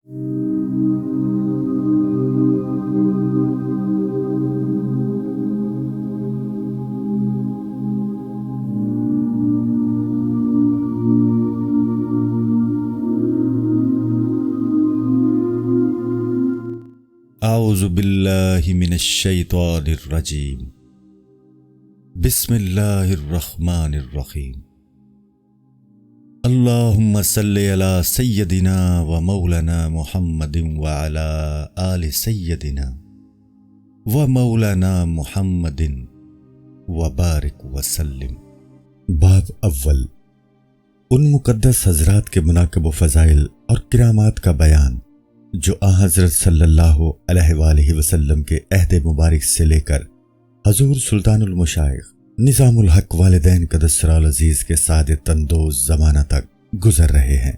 اعوذ باللہ من الشیطان الرجیم بسم اللہ الرحمن الرحیم اللہم صلی علی سیدنا و مولانا محمد وعلی آل سیدنا و مولانا محمد وبارک وسلم۔ باب اول، ان مقدس حضرات کے مناقب و فضائل اور کرامات کا بیان جو حضرت صلی اللہ علیہ وآلہ وسلم کے عہد مبارک سے لے کر حضور سلطان المشائخ نظام الحق والدین قدس سرہ العزیز کے سعادت اندوز زمانہ تک گزر رہے ہیں،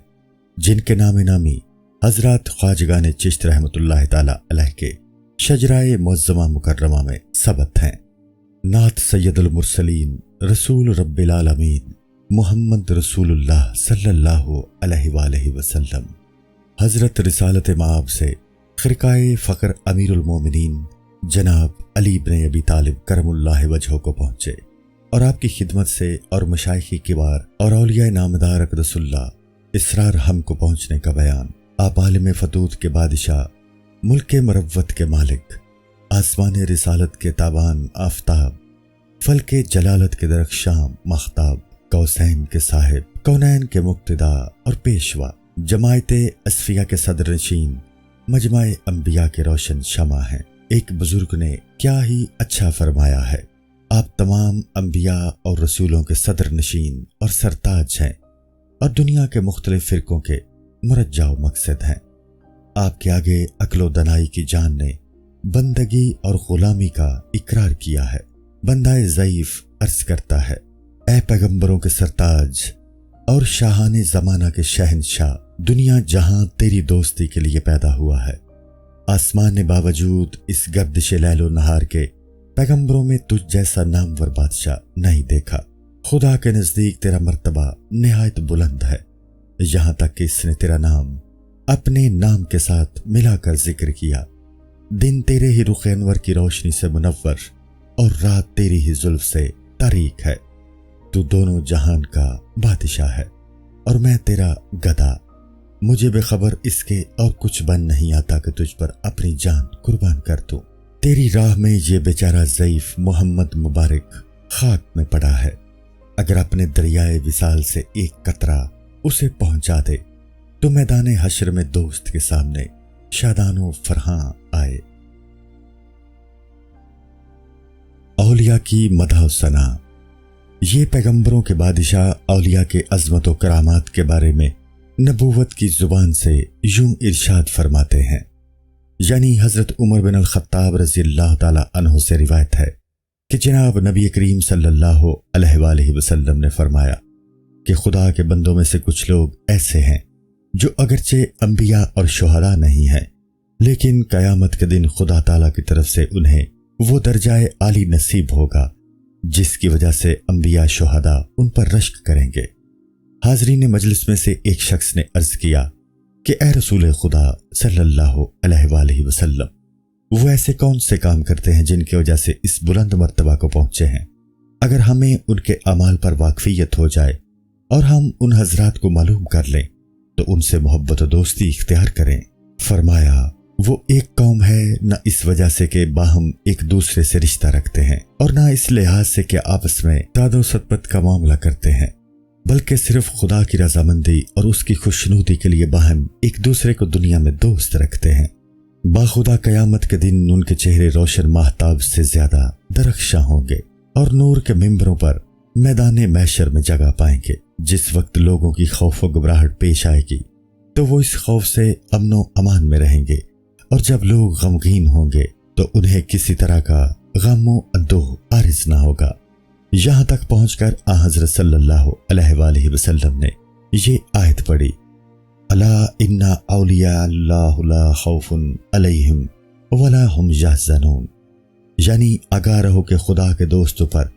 جن کے نام نامی حضرات خواجگان چشت رحمۃ اللہ تعالی علیہ کے شجرائے معظمہ مکرمہ میں ثبت ہیں۔ نعت سید المرسلین رسول رب العالمین محمد رسول اللہ صلی اللہ علیہ وآلہ وسلم حضرت رسالت مآب سے خرقائے فخر امیر المومنین جناب علی بن ابی طالب کرم اللہ وجہہ کو پہنچے، اور آپ کی خدمت سے اور مشائخ کبار اور اولیاء نامدار اقدس اللہ اسرار ہم کو پہنچنے کا بیان۔ آپ عالم فتوت کے بادشاہ، ملک مروت کے مالک، آسمان رسالت کے تابان آفتاب، فلک جلالت کے درخشاں ماختاب، کوسین کے صاحب، کونین کے مقتدا اور پیشوا، جماعت اصفیاء کے صدر نشین، مجمع انبیاء کے روشن شمع ہیں۔ ایک بزرگ نے کیا ہی اچھا فرمایا ہے، آپ تمام انبیاء اور رسولوں کے صدر نشین اور سرتاج ہیں، اور دنیا کے مختلف فرقوں کے مرجع و مقصد ہیں۔ آپ کے آگے عقل و دانائی کی جان نے بندگی اور غلامی کا اقرار کیا ہے۔ بندہ ضعیف عرض کرتا ہے، اے پیغمبروں کے سرتاج اور شاہان زمانہ کے شہنشاہ، دنیا جہاں تیری دوستی کے لیے پیدا ہوا ہے۔ آسمان نے باوجود اس گردش لیل و نہار کے پیغمبروں میں تجھ جیسا نامور بادشاہ نہیں دیکھا۔ خدا کے نزدیک تیرا مرتبہ نہایت بلند ہے، یہاں تک کہ اس نے تیرا نام اپنے نام کے ساتھ ملا کر ذکر کیا۔ دن تیرے ہی رخ انور کی روشنی سے منور اور رات تیری ہی زلف سے تاریک ہے۔ تو دونوں جہان کا بادشاہ ہے اور میں تیرا گدا، مجھے بے خبر اس کے اور کچھ بن نہیں آتا کہ تجھ پر اپنی جان قربان کر دوں۔ تیری راہ میں یہ بیچارہ ضعیف محمد مبارک خاک میں پڑا ہے، اگر اپنے دریائے وصال سے ایک قطرہ اسے پہنچا دے تو میدان حشر میں دوست کے سامنے شادان و فرحاں آئے۔ اولیاء کی مدح و ثنا۔ یہ پیغمبروں کے بادشاہ اولیاء کے عظمت و کرامات کے بارے میں نبوت کی زبان سے یوں ارشاد فرماتے ہیں، یعنی حضرت عمر بن الخطاب رضی اللہ تعالی عنہ سے روایت ہے کہ جناب نبی کریم صلی اللہ علیہ وآلہ وسلم نے فرمایا کہ خدا کے بندوں میں سے کچھ لوگ ایسے ہیں جو اگرچہ انبیاء اور شہداء نہیں ہیں، لیکن قیامت کے دن خدا تعالی کی طرف سے انہیں وہ درجہ عالی نصیب ہوگا جس کی وجہ سے انبیاء شہداء ان پر رشک کریں گے۔ حاضرین مجلس میں سے ایک شخص نے عرض کیا کہ اے رسول خدا صلی اللہ علیہ وآلہ وسلم، وہ ایسے کون سے کام کرتے ہیں جن کی وجہ سے اس بلند مرتبہ کو پہنچے ہیں؟ اگر ہمیں ان کے اعمال پر واقفیت ہو جائے اور ہم ان حضرات کو معلوم کر لیں تو ان سے محبت و دوستی اختیار کریں۔ فرمایا، وہ ایک قوم ہے نہ اس وجہ سے کہ باہم ایک دوسرے سے رشتہ رکھتے ہیں اور نہ اس لحاظ سے کہ آپس میں داد و ستبت کا معاملہ کرتے ہیں، بلکہ صرف خدا کی رضامندی اور اس کی خوشنودی کے لیے باہم ایک دوسرے کو دنیا میں دوست رکھتے ہیں۔ باخدا قیامت کے دن ان کے چہرے روشن ماہتاب سے زیادہ درخشاں ہوں گے اور نور کے ممبروں پر میدان محشر میں جگہ پائیں گے۔ جس وقت لوگوں کی خوف و گھبراہٹ پیش آئے گی تو وہ اس خوف سے امن و امان میں رہیں گے، اور جب لوگ غمگین ہوں گے تو انہیں کسی طرح کا غم و اندوہ عارض نہ ہوگا۔ یہاں تک پہنچ کر حضرت صلی اللہ علیہ وآلہ وسلم نے یہ آیت پڑھی، الا ان اولیاء اللہ لا خوف علیہم ولا هم یحزنون، یعنی آگاہ رہو کہ خدا کے دوستوں پر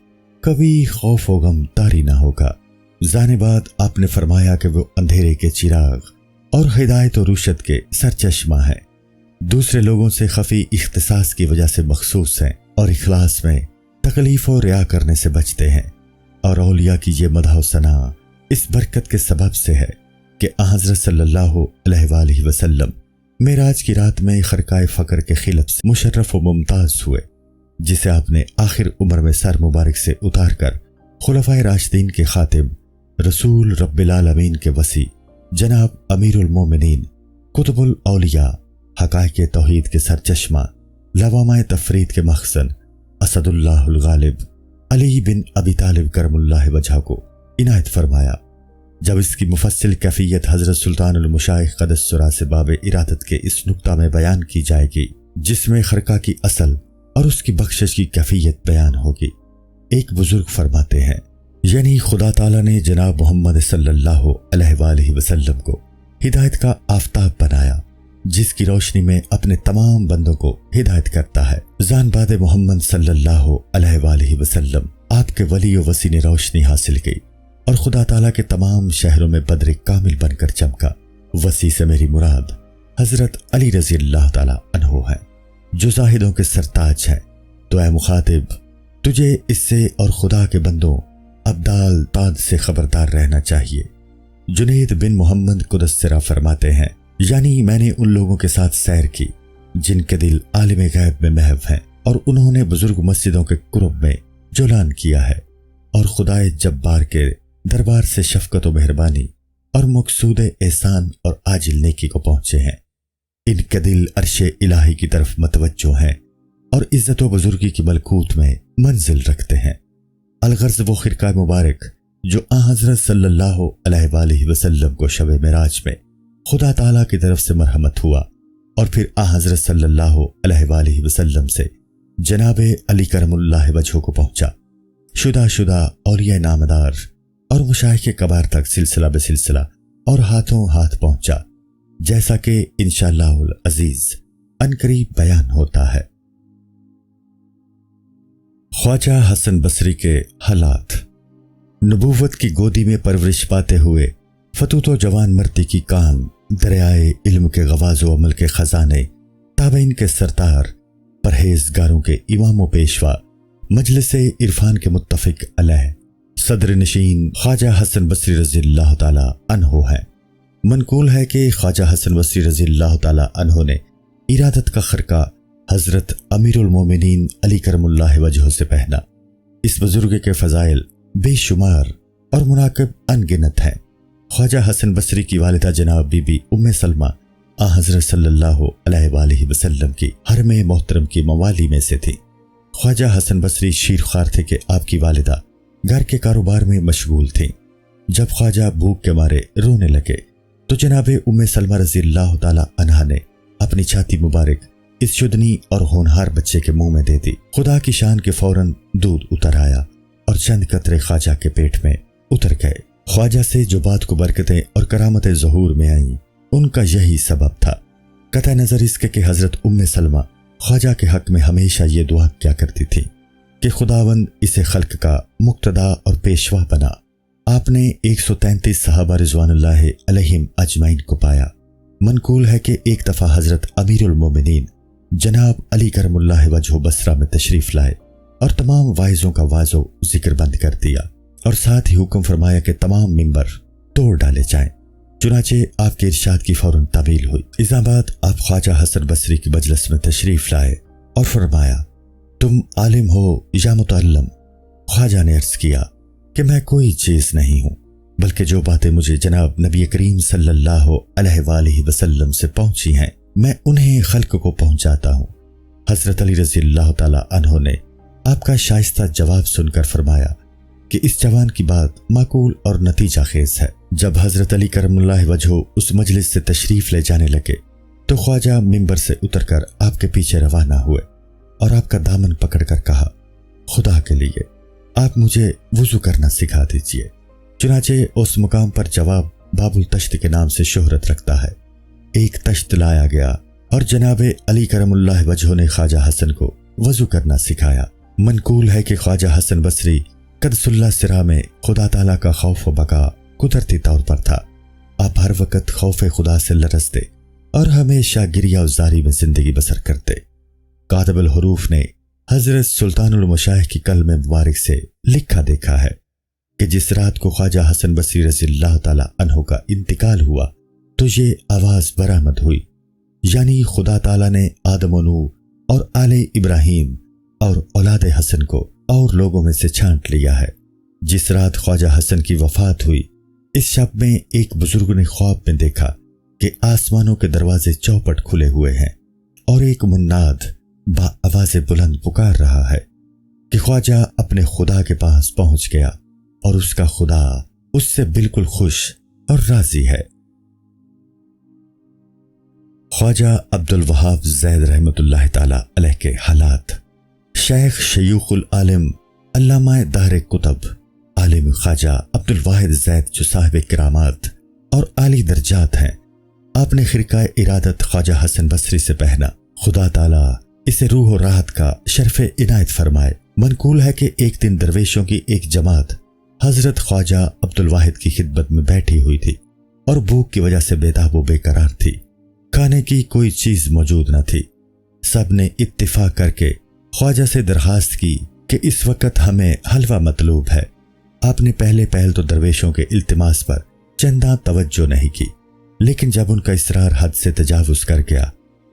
کبھی خوف و غم طاری نہ ہوگا۔ ذان بعد آپ نے فرمایا کہ وہ اندھیرے کے چراغ اور ہدایت و رشد کے سرچشمہ ہیں، دوسرے لوگوں سے خفی اختصاص کی وجہ سے مخصوص ہیں اور اخلاص میں تکلیف و ریا کرنے سے بچتے ہیں، اور اولیاء کی یہ مدح و ثنا اس برکت کے سبب سے ہے کہ حضرت صلی اللہ علیہ وآلہ وسلم معراج کی رات میں خرقۂ فقر کے خلب سے مشرف و ممتاز ہوئے، جسے آپ نے آخر عمر میں سر مبارک سے اتار کر خلفائے راشدین کے خاتم، رسول رب العالمین کے وصی جناب امیر المومنین، قطب الاولیاء، حقائق توحید کے سرچشمہ، لوامہ تفرید کے مخزن، اسد اللہ الغالب علی بن ابی طالب کرم اللہ وجہہ کو عنایت فرمایا۔ جب اس کی مفصل کیفیت حضرت سلطان المشائخ قدس سرا سے باب ارادت کے اس نقطہ میں بیان کی جائے گی، جس میں خرقہ کی اصل اور اس کی بخشش کی کیفیت بیان ہوگی۔ ایک بزرگ فرماتے ہیں، یعنی خدا تعالیٰ نے جناب محمد صلی اللہ علیہ وآلہ وسلم کو ہدایت کا آفتاب بنایا، جس کی روشنی میں اپنے تمام بندوں کو ہدایت کرتا ہے۔ زان باد محمد صلی اللہ علیہ وآلہ وسلم آپ کے ولی و وسیع نے روشنی حاصل کی اور خدا تعالیٰ کے تمام شہروں میں بدر کامل بن کر چمکا۔ وسیع سے میری مراد حضرت علی رضی اللہ تعالیٰ عنہ ہے، جو زاہدوں کے سرتاج ہیں۔ تو اے مخاطب، تجھے اس سے اور خدا کے بندوں ابدال تاد سے خبردار رہنا چاہیے۔ جنید بن محمد قدس سرا فرماتے ہیں، یعنی میں نے ان لوگوں کے ساتھ سیر کی جن کے دل عالم غیب میں محو ہیں، اور انہوں نے بزرگ مسجدوں کے قرب میں جولان کیا ہے اور خدائے جبار کے دربار سے شفقت و مہربانی اور مقصود احسان اور عاجل نیکی کو پہنچے ہیں۔ ان کے دل عرش الہی کی طرف متوجہ ہیں اور عزت و بزرگی کی ملکوت میں منزل رکھتے ہیں۔ الغرض وہ خرقہ مبارک جو حضرت صلی اللہ علیہ وآلہ وسلم کو شب معراج میں خدا تعالیٰ کی طرف سے مرحمت ہوا، اور پھر حضرت صلی اللہ علیہ وآلہ وسلم سے جناب علی کرم اللہ وجہہ کو پہنچا، شدہ اولیاء نامدار اور مشائخ کبار تک سلسلہ بسلسلہ اور ہاتھوں ہاتھ پہنچا، جیسا کہ انشاءاللہ العزیز عنقریب بیان ہوتا ہے۔ خواجہ حسن بصری کے حالات۔ نبوت کی گودی میں پرورش پاتے ہوئے فتوت و جوان مرتی کی کان، دریائے علم کے غواز و عمل کے خزانے، تابعین کے سردار، پرہیزگاروں کے امام و پیشوا، مجلس عرفان کے متفق علیہ صدر نشین خواجہ حسن بصری رضی اللہ تعالی عنہ ہے۔ منقول ہے کہ خواجہ حسن بصری رضی اللہ تعالی عنہ نے ارادت کا خرقہ حضرت امیر المومنین علی کرم اللہ وجہہ سے پہنا۔ اس بزرگ کے فضائل بے شمار اور مناقب انگنت ہیں۔ خواجہ حسن بصری کی والدہ جناب بی بی ام سلمہ حضرت صلی اللہ علیہ وآلہ وسلم کی حرم محترم کی موالی میں سے تھی۔ خواجہ حسن بصری شیرخوار تھے کہ آپ کی والدہ گھر کے کاروبار میں مشغول تھیں۔ جب خواجہ بھوک کے مارے رونے لگے تو جناب ام سلمہ رضی اللہ تعالی عنہا نے اپنی چھاتی مبارک اس شدنی اور ہونہار بچے کے منہ میں دے دی۔ خدا کی شان کے فوراً دودھ اتر آیا اور چند قطرے خواجہ کے پیٹ میں اتر گئے۔ خواجہ سے جو بات کو برکتیں اور کرامتیں ظہور میں آئیں، ان کا یہی سبب تھا۔ قطع نظر اس کے کہ حضرت ام سلمہ خواجہ کے حق میں ہمیشہ یہ دعا کیا کرتی تھی کہ خداوند اسے خلق کا مقتدا اور پیشوا بنا۔ آپ نے 133 صحابہ رضوان اللہ علیہم اجمعین کو پایا۔ منقول ہے کہ ایک دفعہ حضرت امیر المومنین جناب علی کرم اللہ وجہہ بصرہ میں تشریف لائے اور تمام واعظوں کا واعظ و ذکر بند کر دیا، اور ساتھ ہی حکم فرمایا کہ تمام ممبر توڑ ڈالے جائیں۔ چنانچہ آپ کے ارشاد کی فوراً تعمیل ہوئی۔ اس بعد آپ خواجہ حسن بصری کی مجلس میں تشریف لائے اور فرمایا، تم عالم ہو یا متعلم؟ خواجہ نے عرض کیا کہ میں کوئی چیز نہیں ہوں، بلکہ جو باتیں مجھے جناب نبی کریم صلی اللہ علیہ وآلہ وسلم سے پہنچی ہیں میں انہیں خلق کو پہنچاتا ہوں۔ حضرت علی رضی اللہ تعالی عنہ نے آپ کا شائستہ جواب سن کر فرمایا کہ اس جوان کی بات معقول اور نتیجہ خیز ہے۔ جب حضرت علی کرم اللہ وجہہ اس مجلس سے تشریف لے جانے لگے تو خواجہ ممبر سے اتر کر آپ کے پیچھے روانہ ہوئے اور آپ کا دامن پکڑ کر کہا، خدا کے لیے آپ مجھے وضو کرنا سکھا دیجیے۔ چنانچہ اس مقام پر جواب باب التشت کے نام سے شہرت رکھتا ہے۔ ایک تشت لایا گیا اور جناب علی کرم اللہ وجہہ نے خواجہ حسن کو وضو کرنا سکھایا۔ منقول ہے کہ خواجہ حسن بصری قدس اللہ سرا میں خدا تعالیٰ کا خوف و بقا قدرتی طور پر تھا۔ آپ ہر وقت خوف خدا سے لرزتے اور ہمیشہ گریہ و زاری میں زندگی بسر کرتے۔ کاتب الحروف نے حضرت سلطان المشائخ کی کلم مبارک سے لکھا دیکھا ہے کہ جس رات کو خواجہ حسن بصری رضی اللہ تعالی عنہ کا انتقال ہوا تو یہ آواز برآمد ہوئی، یعنی خدا تعالی نے آدم و نوح اور آل ابراہیم اور اولاد حسن کو اور لوگوں میں سے چھانٹ لیا ہے۔ جس رات خواجہ حسن کی وفات ہوئی، اس شب میں ایک بزرگ نے خواب میں دیکھا کہ آسمانوں کے دروازے چوپٹ کھلے ہوئے ہیں اور ایک مناد با آواز بلند پکار رہا ہے کہ خواجہ اپنے خدا کے پاس پہنچ گیا اور اس کا خدا اس سے بالکل خوش اور راضی ہے۔ خواجہ عبدالوہاب زید رحمۃ اللہ تعالی علیہ کے حالات۔ شیخ شیوخ العالم علامہ دار کتب عالم خواجہ عبدالواحد زید جو صاحب کرامات اور عالی درجات ہیں، آپ نے خرقہ ارادت خواجہ حسن بصری سے پہنا، خدا تعالی اسے روح و راحت کا شرف عنایت فرمائے۔ منقول ہے کہ ایک دن درویشوں کی ایک جماعت حضرت خواجہ عبدالواحد کی خدمت میں بیٹھی ہوئی تھی اور بھوک کی وجہ سے بیتاب و بے قرار تھی۔ کھانے کی کوئی چیز موجود نہ تھی۔ سب نے اتفاق کر کے خواجہ سے درخواست کی کہ اس وقت ہمیں حلوہ مطلوب ہے۔ آپ نے پہل تو درویشوں کے التماس پر چنداں توجہ نہیں کی، لیکن جب ان کا اصرار حد سے تجاوز کر گیا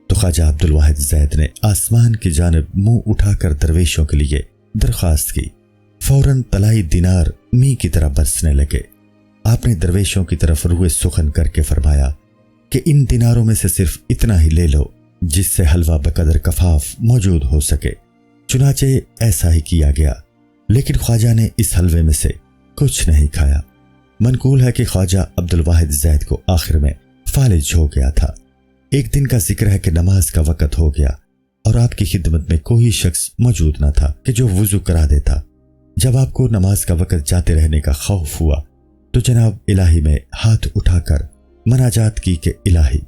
تو خواجہ عبدالواحد زید نے آسمان کی جانب منہ اٹھا کر درویشوں کے لیے درخواست کی۔ فوراً طلائی دینار می کی طرح برسنے لگے۔ آپ نے درویشوں کی طرف روئے سخن کر کے فرمایا کہ ان دیناروں میں سے صرف اتنا ہی لے لو جس سے حلوہ بقدر کفاف موجود ہو سکے۔ چنانچہ ایسا ہی کیا گیا، لیکن خواجہ نے اس حلوے میں سے کچھ نہیں کھایا۔ منقول ہے کہ خواجہ عبدالواحد زید کو آخر میں فالج ہو گیا تھا۔ ایک دن کا ذکر ہے کہ نماز کا وقت ہو گیا اور آپ کی خدمت میں کوئی شخص موجود نہ تھا کہ جو وضو کرا دیتا۔ جب آپ کو نماز کا وقت جاتے رہنے کا خوف ہوا تو جناب الہی میں ہاتھ اٹھا کر مناجات کی کہ الہی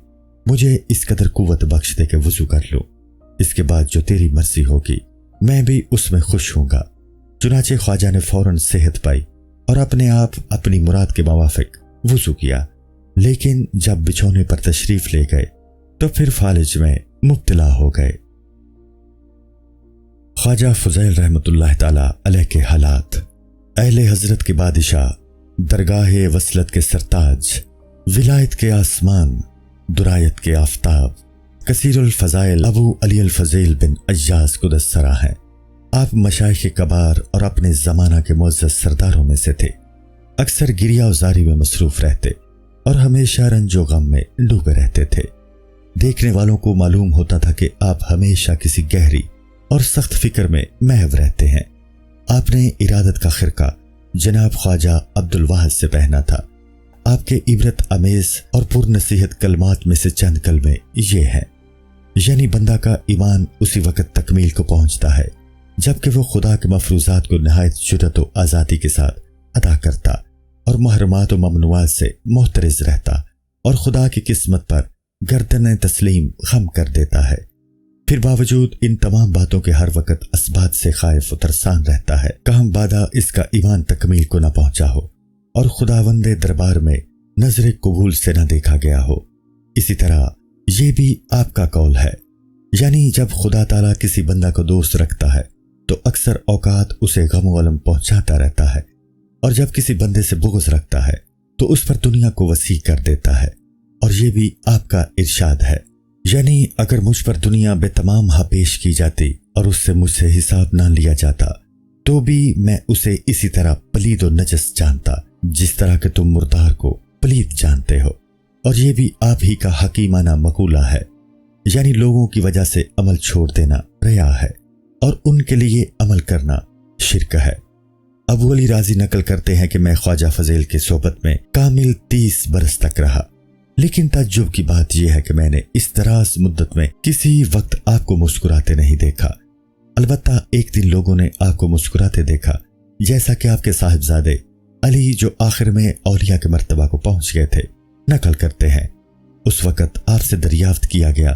مجھے اس قدر قوت بخش دے کہ وضو کر لوں، اس کے بعد جو تیری مرضی ہوگی میں بھی اس میں خوش ہوں گا۔ چنانچہ خواجہ نے فوراً صحت پائی اور اپنے آپ اپنی مراد کے موافق وضو کیا، لیکن جب بچھونے پر تشریف لے گئے تو پھر فالج میں مبتلا ہو گئے۔ خواجہ فضیل رحمۃ اللہ تعالی علیہ کے حالات۔ اہل حضرت کے بادشاہ، درگاہ وصلت کے سرتاج، ولایت کے آسمان، درایت کے آفتاب، کثیر الفضائل ابو علی الفضیل بن عیاض قدس سرا ہیں۔ آپ مشائخ کبار اور اپنے زمانہ کے معزز سرداروں میں سے تھے۔ اکثر گریہ و زاری میں مصروف رہتے اور ہمیشہ رنج و غم میں ڈوبے رہتے تھے۔ دیکھنے والوں کو معلوم ہوتا تھا کہ آپ ہمیشہ کسی گہری اور سخت فکر میں محو رہتے ہیں۔ آپ نے ارادت کا خرقہ جناب خواجہ عبدالواحد سے پہنا تھا۔ آپ کے عبرت امیز اور پر نصیحت کلمات میں سے چند کلمے یہ ہیں، یعنی بندہ کا ایمان اسی وقت تکمیل کو پہنچتا ہے جبکہ وہ خدا کے مفروضات کو نہایت جرأت و آزادی کے ساتھ ادا کرتا اور محرمات و ممنوعات سے محترز رہتا اور خدا کی قسمت پر گردن تسلیم خم کر دیتا ہے۔ پھر باوجود ان تمام باتوں کے ہر وقت اسبات سے خائف و ترسان رہتا ہے، کہاں بادہ اس کا ایمان تکمیل کو نہ پہنچا ہو اور خداوند دربار میں نظر قبول سے نہ دیکھا گیا ہو۔ اسی طرح یہ بھی آپ کا قول ہے، یعنی جب خدا تعالیٰ کسی بندہ کو دوست رکھتا ہے تو اکثر اوقات اسے غم و علم پہنچاتا رہتا ہے، اور جب کسی بندے سے بغض رکھتا ہے تو اس پر دنیا کو وسیع کر دیتا ہے، اور یہ بھی آپ کا ارشاد ہے، یعنی اگر مجھ پر دنیا بے تمام پیش کی جاتی اور اس سے مجھ سے حساب نہ لیا جاتا تو بھی میں اسے اسی طرح پلید و نجس جانتا جس طرح کہ تم مردار کو پلید جانتے ہو۔ اور یہ بھی آپ ہی کا حکیمانہ مقولہ ہے، یعنی لوگوں کی وجہ سے عمل چھوڑ دینا ریا ہے اور ان کے لیے عمل کرنا شرک ہے۔ ابو علی رازی نقل کرتے ہیں کہ میں خواجہ فضیل کی صحبت میں کامل 30 برس تک رہا، لیکن تعجب کی بات یہ ہے کہ میں نے اس دراز مدت میں کسی وقت آپ کو مسکراتے نہیں دیکھا۔ البتہ ایک دن لوگوں نے آپ کو مسکراتے دیکھا، جیسا کہ آپ کے صاحبزادے علی جو آخر میں اولیاء کے مرتبہ کو پہنچ گئے تھے نقل کرتے ہیں۔ اس وقت آپ سے دریافت کیا گیا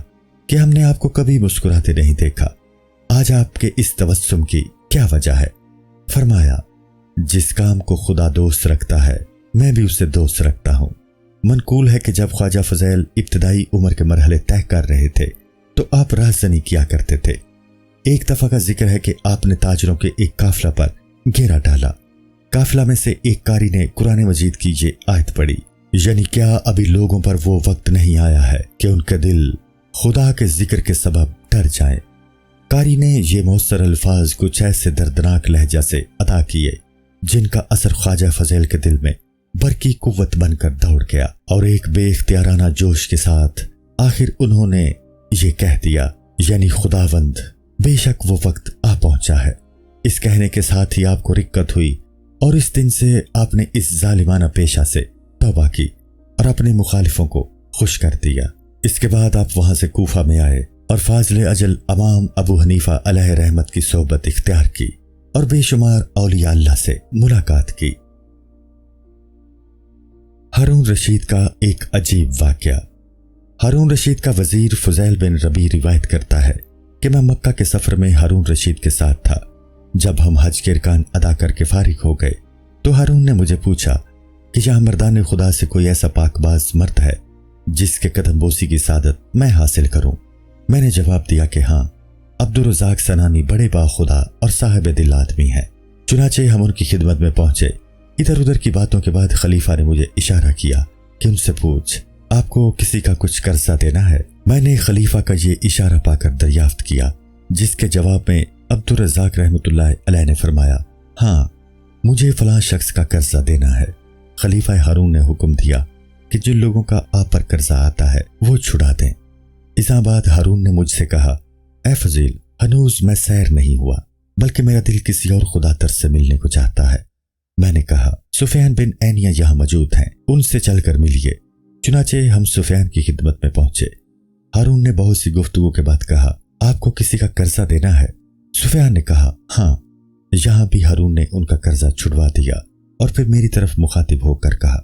کہ ہم نے آپ کو کبھی مسکراتے نہیں دیکھا، آج آپ کے اس تبسم کی کیا وجہ ہے؟ فرمایا، جس کام کو خدا دوست رکھتا ہے میں بھی اسے دوست رکھتا ہوں۔ منقول ہے کہ جب خواجہ فضیل ابتدائی عمر کے مرحلے طے کر رہے تھے تو آپ رازدنی کیا کرتے تھے۔ ایک دفعہ کا ذکر ہے کہ آپ نے تاجروں کے ایک قافلہ پر گھیرا ڈالا۔ قافلہ میں سے ایک قاری نے قرآن مجید کی یہ آیت پڑھی، یعنی کیا ابھی لوگوں پر وہ وقت نہیں آیا ہے کہ ان کے دل خدا کے ذکر کے سبب ڈر جائیں۔ قاری نے یہ مؤثر الفاظ کچھ ایسے دردناک لہجہ سے ادا کیے جن کا اثر خواجہ فضیل کے دل میں برقی قوت بن کر دوڑ گیا، اور ایک بے اختیارانہ جوش کے ساتھ آخر انہوں نے یہ کہہ دیا، یعنی خداوند بے شک وہ وقت آ پہنچا ہے۔ اس کہنے کے ساتھ ہی آپ کو رکت ہوئی اور اس دن سے آپ نے اس ظالمانہ پیشہ سے توبہ کی اور اپنے مخالفوں کو خوش کر دیا۔ اس کے بعد آپ وہاں سے کوفہ میں آئے اور فاضل اجل امام ابو حنیفہ علیہ رحمت کی صحبت اختیار کی اور بے شمار اولیاء اللہ سے ملاقات کی۔ ہارون رشید کا ایک عجیب واقعہ۔ ہارون رشید کا وزیر فضیل بن ربیع روایت کرتا ہے کہ میں مکہ کے سفر میں ہارون رشید کے ساتھ تھا۔ جب ہم حج کے ارکان ادا کر کے فارغ ہو گئے تو ہارون نے مجھے پوچھا کہ یہاں مردان خدا سے کوئی ایسا پاک باز مرد ہے جس کے قدم بوسی کی سعادت میں حاصل کروں؟ میں نے جواب دیا کہ ہاں، عبدالرزاق سنانی بڑے با خدا اور صاحب دل آدمی ہیں۔ چنانچہ ہم ان کی خدمت میں پہنچے۔ ادھر ادھر کی باتوں کے بعد خلیفہ نے مجھے اشارہ کیا کہ ان سے پوچھ، آپ کو کسی کا کچھ قرضہ دینا ہے؟ میں نے خلیفہ کا یہ اشارہ پا کر دریافت کیا، جس کے جواب میں عبدالرزاق رحمۃ اللہ علیہ نے فرمایا، ہاں مجھے فلاں شخص کا قرضہ دینا ہے۔ خلیفہ ہارون نے حکم دیا کہ جن لوگوں کا آپ پر قرضہ آتا ہے وہ چھڑا دیں۔ اساں بعد ہارون نے مجھ سے کہا، اے فضیل، ہنوز میں سیر نہیں ہوا، بلکہ میرا دل کسی اور خدا تر سے ملنے کو چاہتا ہے۔ میں نے کہا، سفیان بن عینیہ یہاں موجود ہیں، ان سے چل کر ملیے۔ چنانچہ ہم سفیان کی خدمت میں پہنچے۔ ہارون نے بہت سی گفتگو کے بعد کہا، آپ کو کسی کا قرضہ دینا ہے؟ سفیان نے کہا، ہاں۔ یہاں بھی ہارون نے ان کا قرضہ چھڑوا دیا اور پھر میری طرف مخاطب ہو کر کہا،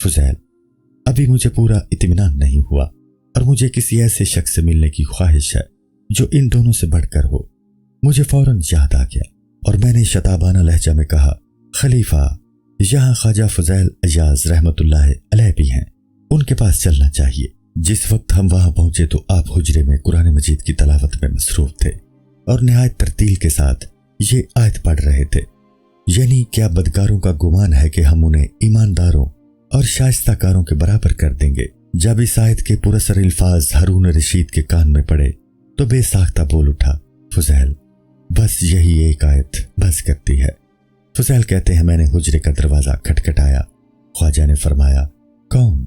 فضیل، ابھی مجھے پورا اطمینان نہیں ہوا اور مجھے کسی ایسے شخص سے ملنے کی خواہش ہے جو ان دونوں سے بڑھ کر ہو۔ مجھے فوراً یاد آ گیا اور میں نے شتابانہ لہجہ میں کہا، خلیفہ، یہاں خواجہ فضیل اجاز رحمت اللہ علیہ بھی ہیں، ان کے پاس چلنا چاہیے۔ جس وقت ہم وہاں پہنچے تو آپ حجرے میں قرآن مجید کی تلاوت میں مصروف تھے اور نہایت ترتیل کے ساتھ یہ آیت پڑھ رہے تھے، یعنی کیا بدکاروں کا گمان ہے کہ ہم انہیں ایمانداروں اور شائستہ کاروں کے برابر کر دیں گے؟ جب اس آیت کے پراسر الفاظ ہارون رشید کے کان میں پڑے تو بے ساختہ بول اٹھا، فضیل، بس یہی ایک آیت بس کرتی ہے۔ فضیل کہتے ہیں، میں نے حجرے کا دروازہ کھٹکھٹایا۔ خواجہ نے فرمایا، کون؟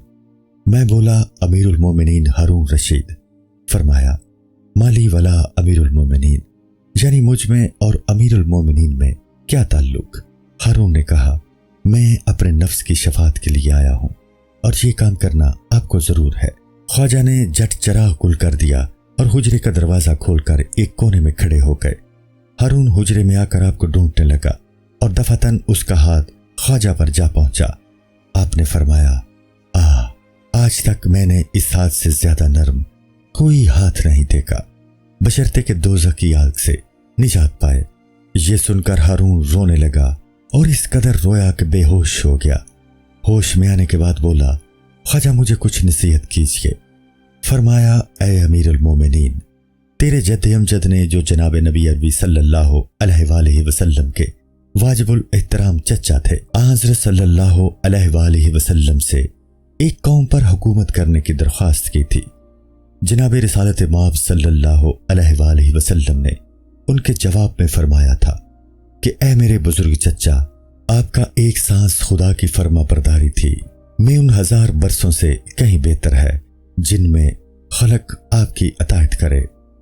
میں بولا، امیر المومنین ہارون رشید۔ فرمایا، مالی ولا امیر المومنین، یعنی مجھ میں اور امیر المومنین میں کیا تعلق؟ ہارون نے کہا، میں اپنے نفس کی شفاعت کے لیے آیا ہوں اور یہ کام کرنا آپ کو ضرور ہے۔ خواجہ نے جٹ چراغ کل کر دیا اور حجرے کا دروازہ کھول کر ایک کونے میں کھڑے ہو گئے۔ ہارون حجرے میں آ کر آپ کو ڈھونڈنے لگا اور دفعتاً اس کا ہاتھ خواجہ پر جا پہنچا۔ آپ نے فرمایا، آج تک میں نے اس ہاتھ سے زیادہ نرم کوئی ہاتھ نہیں دیکھا، بشرطے کہ دوزخ کی آگ سے نجات پائے۔ یہ سن کر ہارون رونے لگا اور اس قدر رویا کہ بے ہوش ہو گیا۔ ہوش میں آنے کے بعد بولا، خواجہ مجھے کچھ نصیحت کیجیے۔ فرمایا، اے امیر المومنین، تیرے جد امجد نے جو جناب نبی عربی صلی اللہ علیہ وآلہ وسلم کے واجب الاحترام چچا تھے، حضرت صلی اللہ علیہ وآلہ وسلم سے ایک قوم پر حکومت کرنے کی درخواست کی تھی۔ جناب رسالت مآب صلی اللہ علیہ وآلہ وسلم نے ان کے جواب میں فرمایا تھا کہ اے میرے بزرگ چچا، آپ کا ایک سانس خدا کی فرما برداری تھی میں ان 1000 برسوں سے کہیں بہتر ہے جن میں خلق آپ کی اطاعت کرے،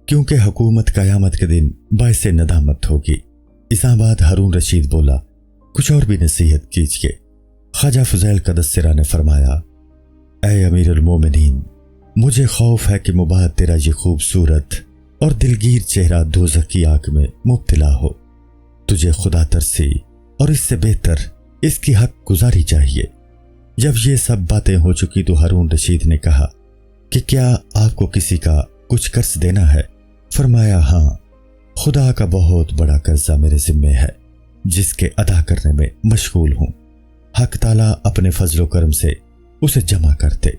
کیونکہ حکومت قیامت کے دن باعث ندامت ہوگی۔ اساں بعد ہارون رشید بولا، کچھ اور بھی نصیحت کیجیے۔ خواجہ فضیل قدس سرا نے فرمایا، اے امیر المومنین، مجھے خوف ہے کہ مباد تیرا یہ خوبصورت اور دلگیر چہرہ دوزخ کی آگ میں مبتلا ہو۔ تجھے خدا ترسی اور اس سے بہتر اس کی حق گزاری چاہیے۔ جب یہ سب باتیں ہو چکی تو ہارون رشید نے کہا کہ کیا آپ کو کسی کا کچھ قرض دینا ہے؟ فرمایا، ہاں، خدا کا بہت بڑا قرضہ میرے ذمے ہے جس کے ادا کرنے میں مشغول ہوں۔ حق تعالیٰ اپنے فضل و کرم سے उसे जमा करते।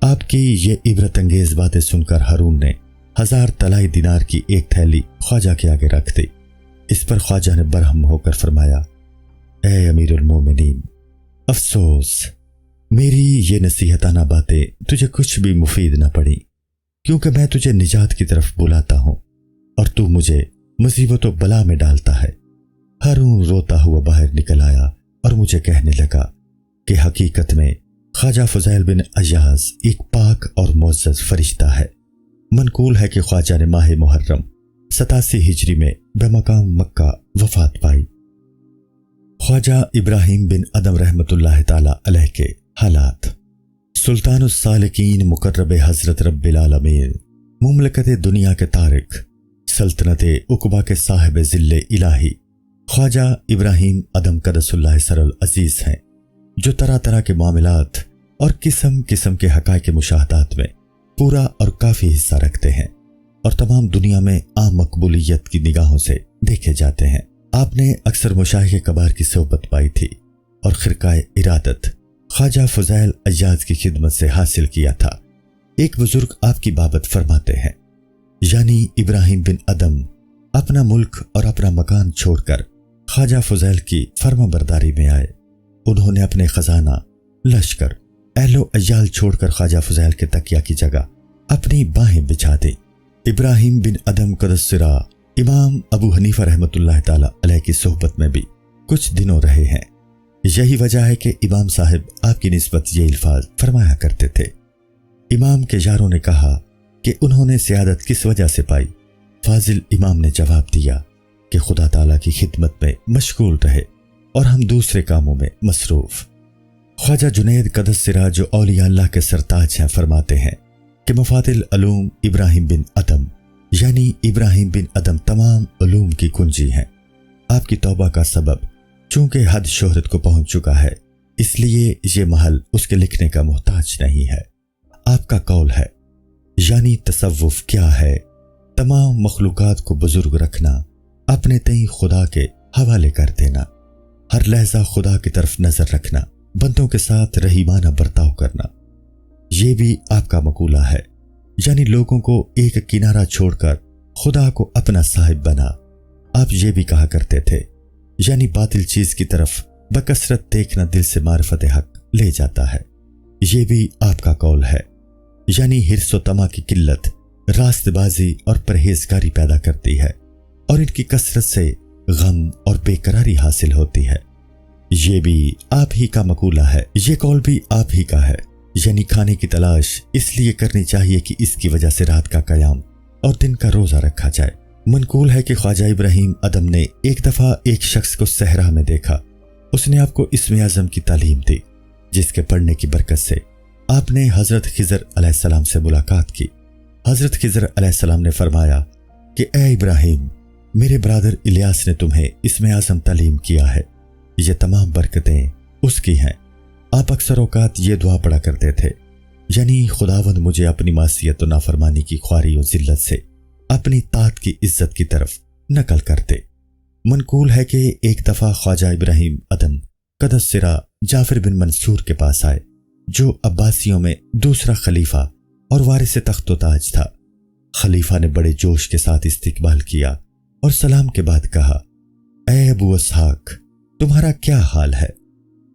आपकी ये इबरत अंगेज बातें सुनकर हारून ने 1000 तलाई दिनार की एक थैली ख्वाजा के आगे रख दी। इस पर ख्वाजा ने बरहम होकर फरमाया, ए अमीरुल मोमिनीन, अफसोस मेरी ये नसीहताना बातें तुझे कुछ भी मुफीद न पड़ी, क्योंकि मैं तुझे निजात की तरफ बुलाता हूं और तू मुझे मुसीबत व बला में डालता है। हारून रोता हुआ बाहर निकल आया और मुझे कहने लगा कि हकीकत में ख्वाजा फुज़ैल बिन अय्याज़ एक पाक और मुअज़्ज़ज़ फरिश्ता है। मनकूल है कि ख्वाजा ने माह मुहर्रम 87 हिजरी में बेमकाम मक्का वफात पाई। ख्वाजा इब्राहिम बिन अदम रहमतुल्लाह ताला अलैह के हालात। सुल्तानुस सालिकीन मुकर्रब हज़रत रब्बिल आलमीन, मुमलकत दुनिया के तारिक, सल्तनत उक़बा के साहिब ज़िल्ले इलाही ख्वाजा इब्राहिम अदम क़दसुल्लाह सरल अज़ीज़ हैं, जो तरह तरह के मामलात और किस्म किस्म के हक़ाइक़ के मुशाहदात में पूरा और काफ़ी हिस्सा रखते हैं और तमाम दुनिया में आम मकबूलियत की निगाहों से देखे जाते हैं। आपने अक्सर मशाइख़ कबार की सोबत पाई थी और खिरकाए इरादत ख्वाजा फुज़ैल अय्याज़ की खिदमत से हासिल किया था। एक बुजुर्ग आपकी बाबत फरमाते हैं, यानी इब्राहिम बिन अदम अपना मुल्क और अपना मकान छोड़कर ख्वाजा फुज़ैल की फर्माबरदारी में आए। उन्होंने अपने खजाना, लश्कर, अहलो अय्याल छोड़कर ख्वाजा फुज़ैल के तकिया की जगह अपनी बाहें बिछा दी। इब्राहिम बिन अदम क़दस्सिरा इमाम अबू हनीफा रहमतुल्लाह ताला अलैह की सोहबत में भी कुछ दिनों रहे हैं। यही वजह है कि इमाम साहब आपकी निस्बत ये अल्फाज फरमाया करते थे। इमाम के यारों ने कहा कि उन्होंने सियादत किस वजह से पाई। फाजिल इमाम ने जवाब दिया कि खुदा ताला की खिदमत में मशगूल रहे और हम दूसरे कामों में मसरूफ। ख्वाजा जुनैद क़दस्सिरा जो औलिया अल्लाह के सरताज हैं फरमाते हैं कि मफातिल अलूम इब्राहिम बिन अदम, यानी इब्राहिम बिन अदम तमाम उलूम की कुंजी हैं। आपकी तौबा का सबब चूंकि हद शोहरत को पहुंच चुका है, इसलिए ये महल उसके लिखने का मोहताज नहीं है। आपका कौल है, यानी तसव्वुफ क्या है, तमाम मखलूकात को बुजुर्ग रखना, अपने तई खुदा के हवाले कर देना, हर लहजा खुदा की तरफ नजर रखना, बंदों के साथ रहीमाना बर्ताव करना, ये भी आपका मकूला है। यानी लोगों को एक किनारा छोड़कर खुदा को अपना साहिब बना। आप ये भी कहा करते थे, यानी बातिल चीज की तरफ बकसरत देखना दिल से मारिफत हक ले जाता है। ये भी आपका कौल है, यानी हिर्स व तमा की किल्लत रास्तबाजी और परहेजगारी पैदा करती है और इनकी कसरत से गम और बेकरारी हासिल होती है। ये भी आप ही का मकूला है। ये कौल भी आप ही का है, यानी खाने की तलाश इसलिए करनी चाहिए कि इसकी वजह से रात का कयाम और दिन का रोजा रखा जाए। मनकूल है कि ख्वाजा इब्राहिम अदम ने एक दफा एक शख्स को सहरा में देखा। उसने आपको इस्म आज़म की तालीम दी, जिसके पढ़ने की बरकत से आपने हजरत खिजर अलैहिस्सलाम से मुलाकात की। हजरत खिजर अलैहिस्सलाम ने फरमाया कि ए इब्राहिम, मेरे ब्रादर इलियास ने तुम्हें इस्म आज़म तालीम किया है, ये तमाम बरकतें उसकी हैं। आप अक्सर औकात ये दुआ पढ़ा करते थे, यानी खुदावंद मुझे अपनी मासियत और नाफरमानी की ख्वारी और जिल्लत से अपनी तात की इज्जत की तरफ नकल करते। मनकूल है कि एक दफा ख्वाजा इब्राहिम अदम क़दस्सिरा जाफिर बिन मंसूर के पास आए, जो अब्बासियों में दूसरा खलीफा और वारिस तख्त व ताज था। खलीफा ने बड़े जोश के साथ इस्तकबाल किया और सलाम के बाद कहा, ए अबू इसहाक, तुम्हारा क्या हाल है?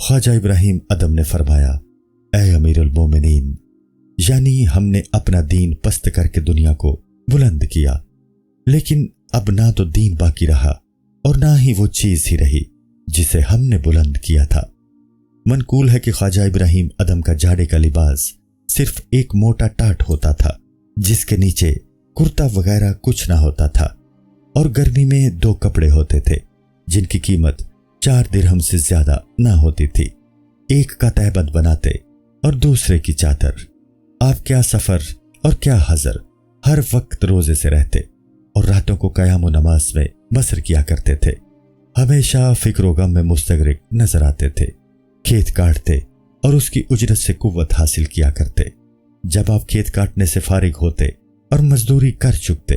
ख्वाजा इब्राहिम अदम ने फरमाया, ए अमीरुल मोमिनीन, यानी हमने अपना दीन पस्त करके दुनिया को बुलंद किया, लेकिन अब ना तो दीन बाकी रहा और ना ही वो चीज ही रही जिसे हमने बुलंद किया था। मनकूल है कि ख्वाजा इब्राहिम अदम का जाड़े का लिबास सिर्फ एक मोटा टाट होता था, जिसके नीचे कुर्ता वगैरह कुछ ना होता था, और गर्मी में 2 कपड़े होते थे जिनकी कीमत 4 दिरहम से ज्यादा ना होती थी। एक का तहबंद बनाते और दूसरे की चादर। आप क्या सफर और क्या हजर हर वक्त रोजे से रहते और रातों को कयाम व नमाज में बसर किया करते थे। हमेशा फिक्र व गम में मुस्तगरिक नजर आते थे। खेत काटते और उसकी उजरत से कुव्वत हासिल किया करते। जब आप खेत काटने से फारिग होते और मजदूरी कर चुकते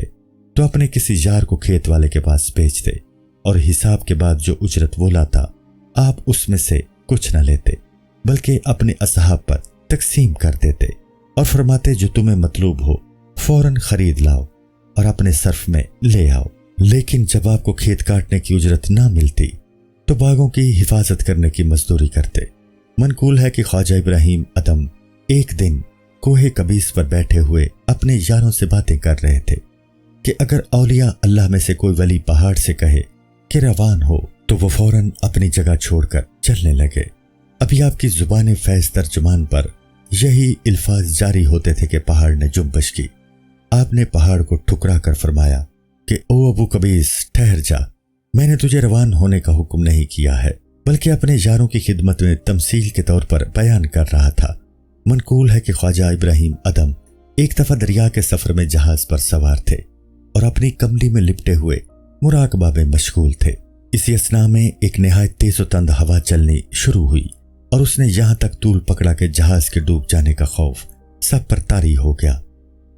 तो अपने किसी यार को खेत वाले के पास भेजते और हिसाब के बाद जो उजरत वो लाता आप उसमें से कुछ न लेते। बल्कि अपने असहाब पर तकसीम कर देते और फरमाते जो तुम्हें मतलूब हो फौरन खरीद लाओ और अपने सर्फ में ले आओ। लेकिन जब आपको खेत काटने की उजरत ना मिलती तो बागों की हिफाजत करने की मजदूरी करते। मनकूल है कि ख्वाजा इब्राहिम अदम एक दिन कोहे कबीस पर बैठे हुए अपने यारों से बातें कर रहे थे कि अगर औलिया अल्लाह में से कोई वली पहाड़ से कहे कि रवान हो तो वो फौरन अपनी जगह छोड़कर चलने लगे। अभी आपकी जुबान फैज तर्जुमान पर यही अल्फाज जारी होते थे कि पहाड़ ने जुम्बश की। आपने पहाड़ को ठुकरा कर फरमाया कि ओ अबू कबीस ठहर जा, मैंने तुझे रवान होने का हुक्म नहीं किया है, बल्कि अपने यारों की खिदमत में तमसील के तौर पर बयान कर रहा था। मनकूल है कि ख्वाजा इब्राहिम अदम एक दफा दरिया के सफर में जहाज पर सवार थे और अपनी कमली में लिपटे हुए मुराकबा में मशगूल थे। इसी असना में एक निहायत तेज व तंद हवा चलनी शुरू हुई और उसने यहां तक तूल पकड़ा कि जहाज के डूब जाने का खौफ सब पर तारी हो गया।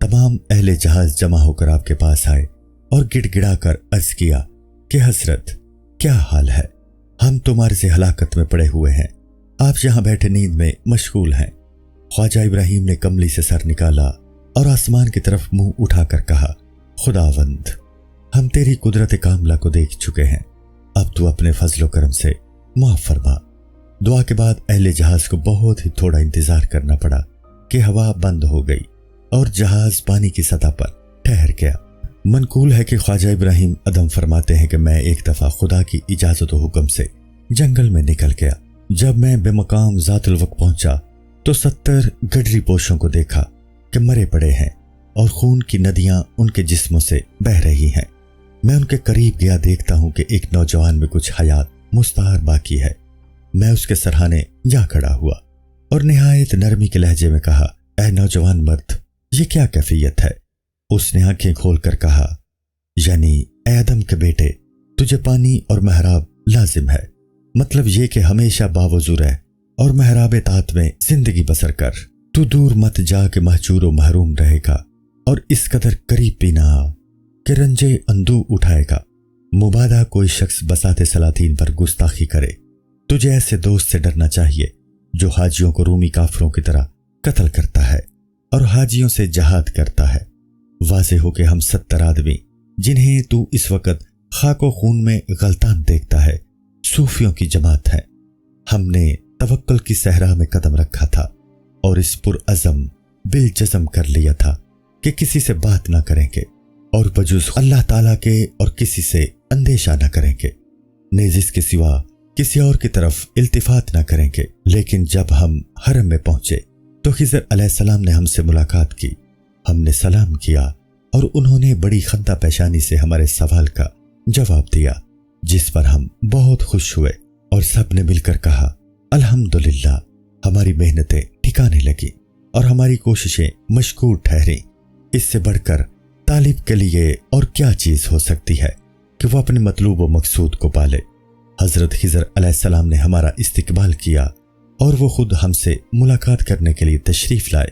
तमाम अहले जहाज जमा होकर आपके पास आए और गिड़गिड़ा कर अर्ज किया कि हजरत क्या हाल है, हम तो मार्ज़ हलाकत में पड़े हुए हैं, आप यहां बैठे नींद में मशगूल हैं। ख्वाजा इब्राहिम ने कमली से सर निकाला और आसमान की तरफ मुंह उठाकर कहा, खुदावंद हम तेरी कुदरत कामला को देख चुके हैं, अब तू अपने फजलो करम से माफ फरमा। दुआ के बाद अहले जहाज को बहुत ही थोड़ा इंतजार करना पड़ा कि हवा बंद हो गई और जहाज पानी की सतह पर ठहर गया। मनकूल है कि ख्वाजा इब्राहिम अदम फरमाते हैं कि मैं एक दफा खुदा की इजाजत व हुक्म से जंगल में निकल गया। जब मैं बेमकाम ज़ातुल वक्त पहुंचा तो 70 गडरी पोशों को देखा कि मरे पड़े हैं और खून की नदियां उनके जिस्मों से बह रही हैं। मैं उनके करीब गया, देखता हूं कि एक नौजवान में कुछ हयात मुस्तार बाकी है। मैं उसके सरहाने जा खड़ा हुआ और निहायत नरमी के लहजे में कहा, ऐ नौजवान मर्द, ये क्या कैफियत है? उसने आंखें खोलकर कहा, यानी ऐ आदम के बेटे, तुझे पानी और महराब लाजिम है, मतलब ये कि हमेशा बावजू रह और महराब तात में जिंदगी बसर कर। तू दूर मत जा के महजूर व महरूम रहेगा और इस कदर करीब भी ना आ कि रंजे अंदू उठाएगा। मुबादा कोई शख्स बसाते सलातीन पर गुस्ताखी करे, तुझे ऐसे दोस्त से डरना चाहिए जो हाजियों को रूमी काफरों की तरह कत्ल करता है और हाजियों से जहाद करता है। वाज़ेह हो कि हम 70 आदमी जिन्हें तू इस वक्त खाको खून में गलतान देखता है, सूफियों की जमात है। हमने तवक्कुल की सहरा में कदम रखा था और इस पुरअज़म बिल जज़म कर लिया था कि किसी से बात ना करेंगे और बजुज़ अल्लाह ताला के और किसी से अंदेशा ना करेंगे, नेज़ इसके सिवा किसी और की तरफ इल्तिफात ना करेंगे। लेकिन जब हम हरम में पहुंचे तो खिज़र अलैहिस्सलाम ने हमसे मुलाकात की। हमने सलाम किया और उन्होंने बड़ी खद्दा पेशानी से हमारे सवाल का जवाब दिया, जिस पर हम बहुत खुश हुए और सब ने मिलकर कहा, अल्हम्दुलिल्लाह, हमारी मेहनतें ठिकाने लगी और हमारी कोशिशें मशकूर ठहरी। इससे बढ़कर तालिब के लिए और क्या चीज हो सकती है कि वो अपने मतलूब व मकसूद को पाले। हजरत खिज़र अलैहिस्सलाम ने हमारा इस्तकबाल किया और वो खुद हमसे मुलाकात करने के लिए तशरीफ लाए।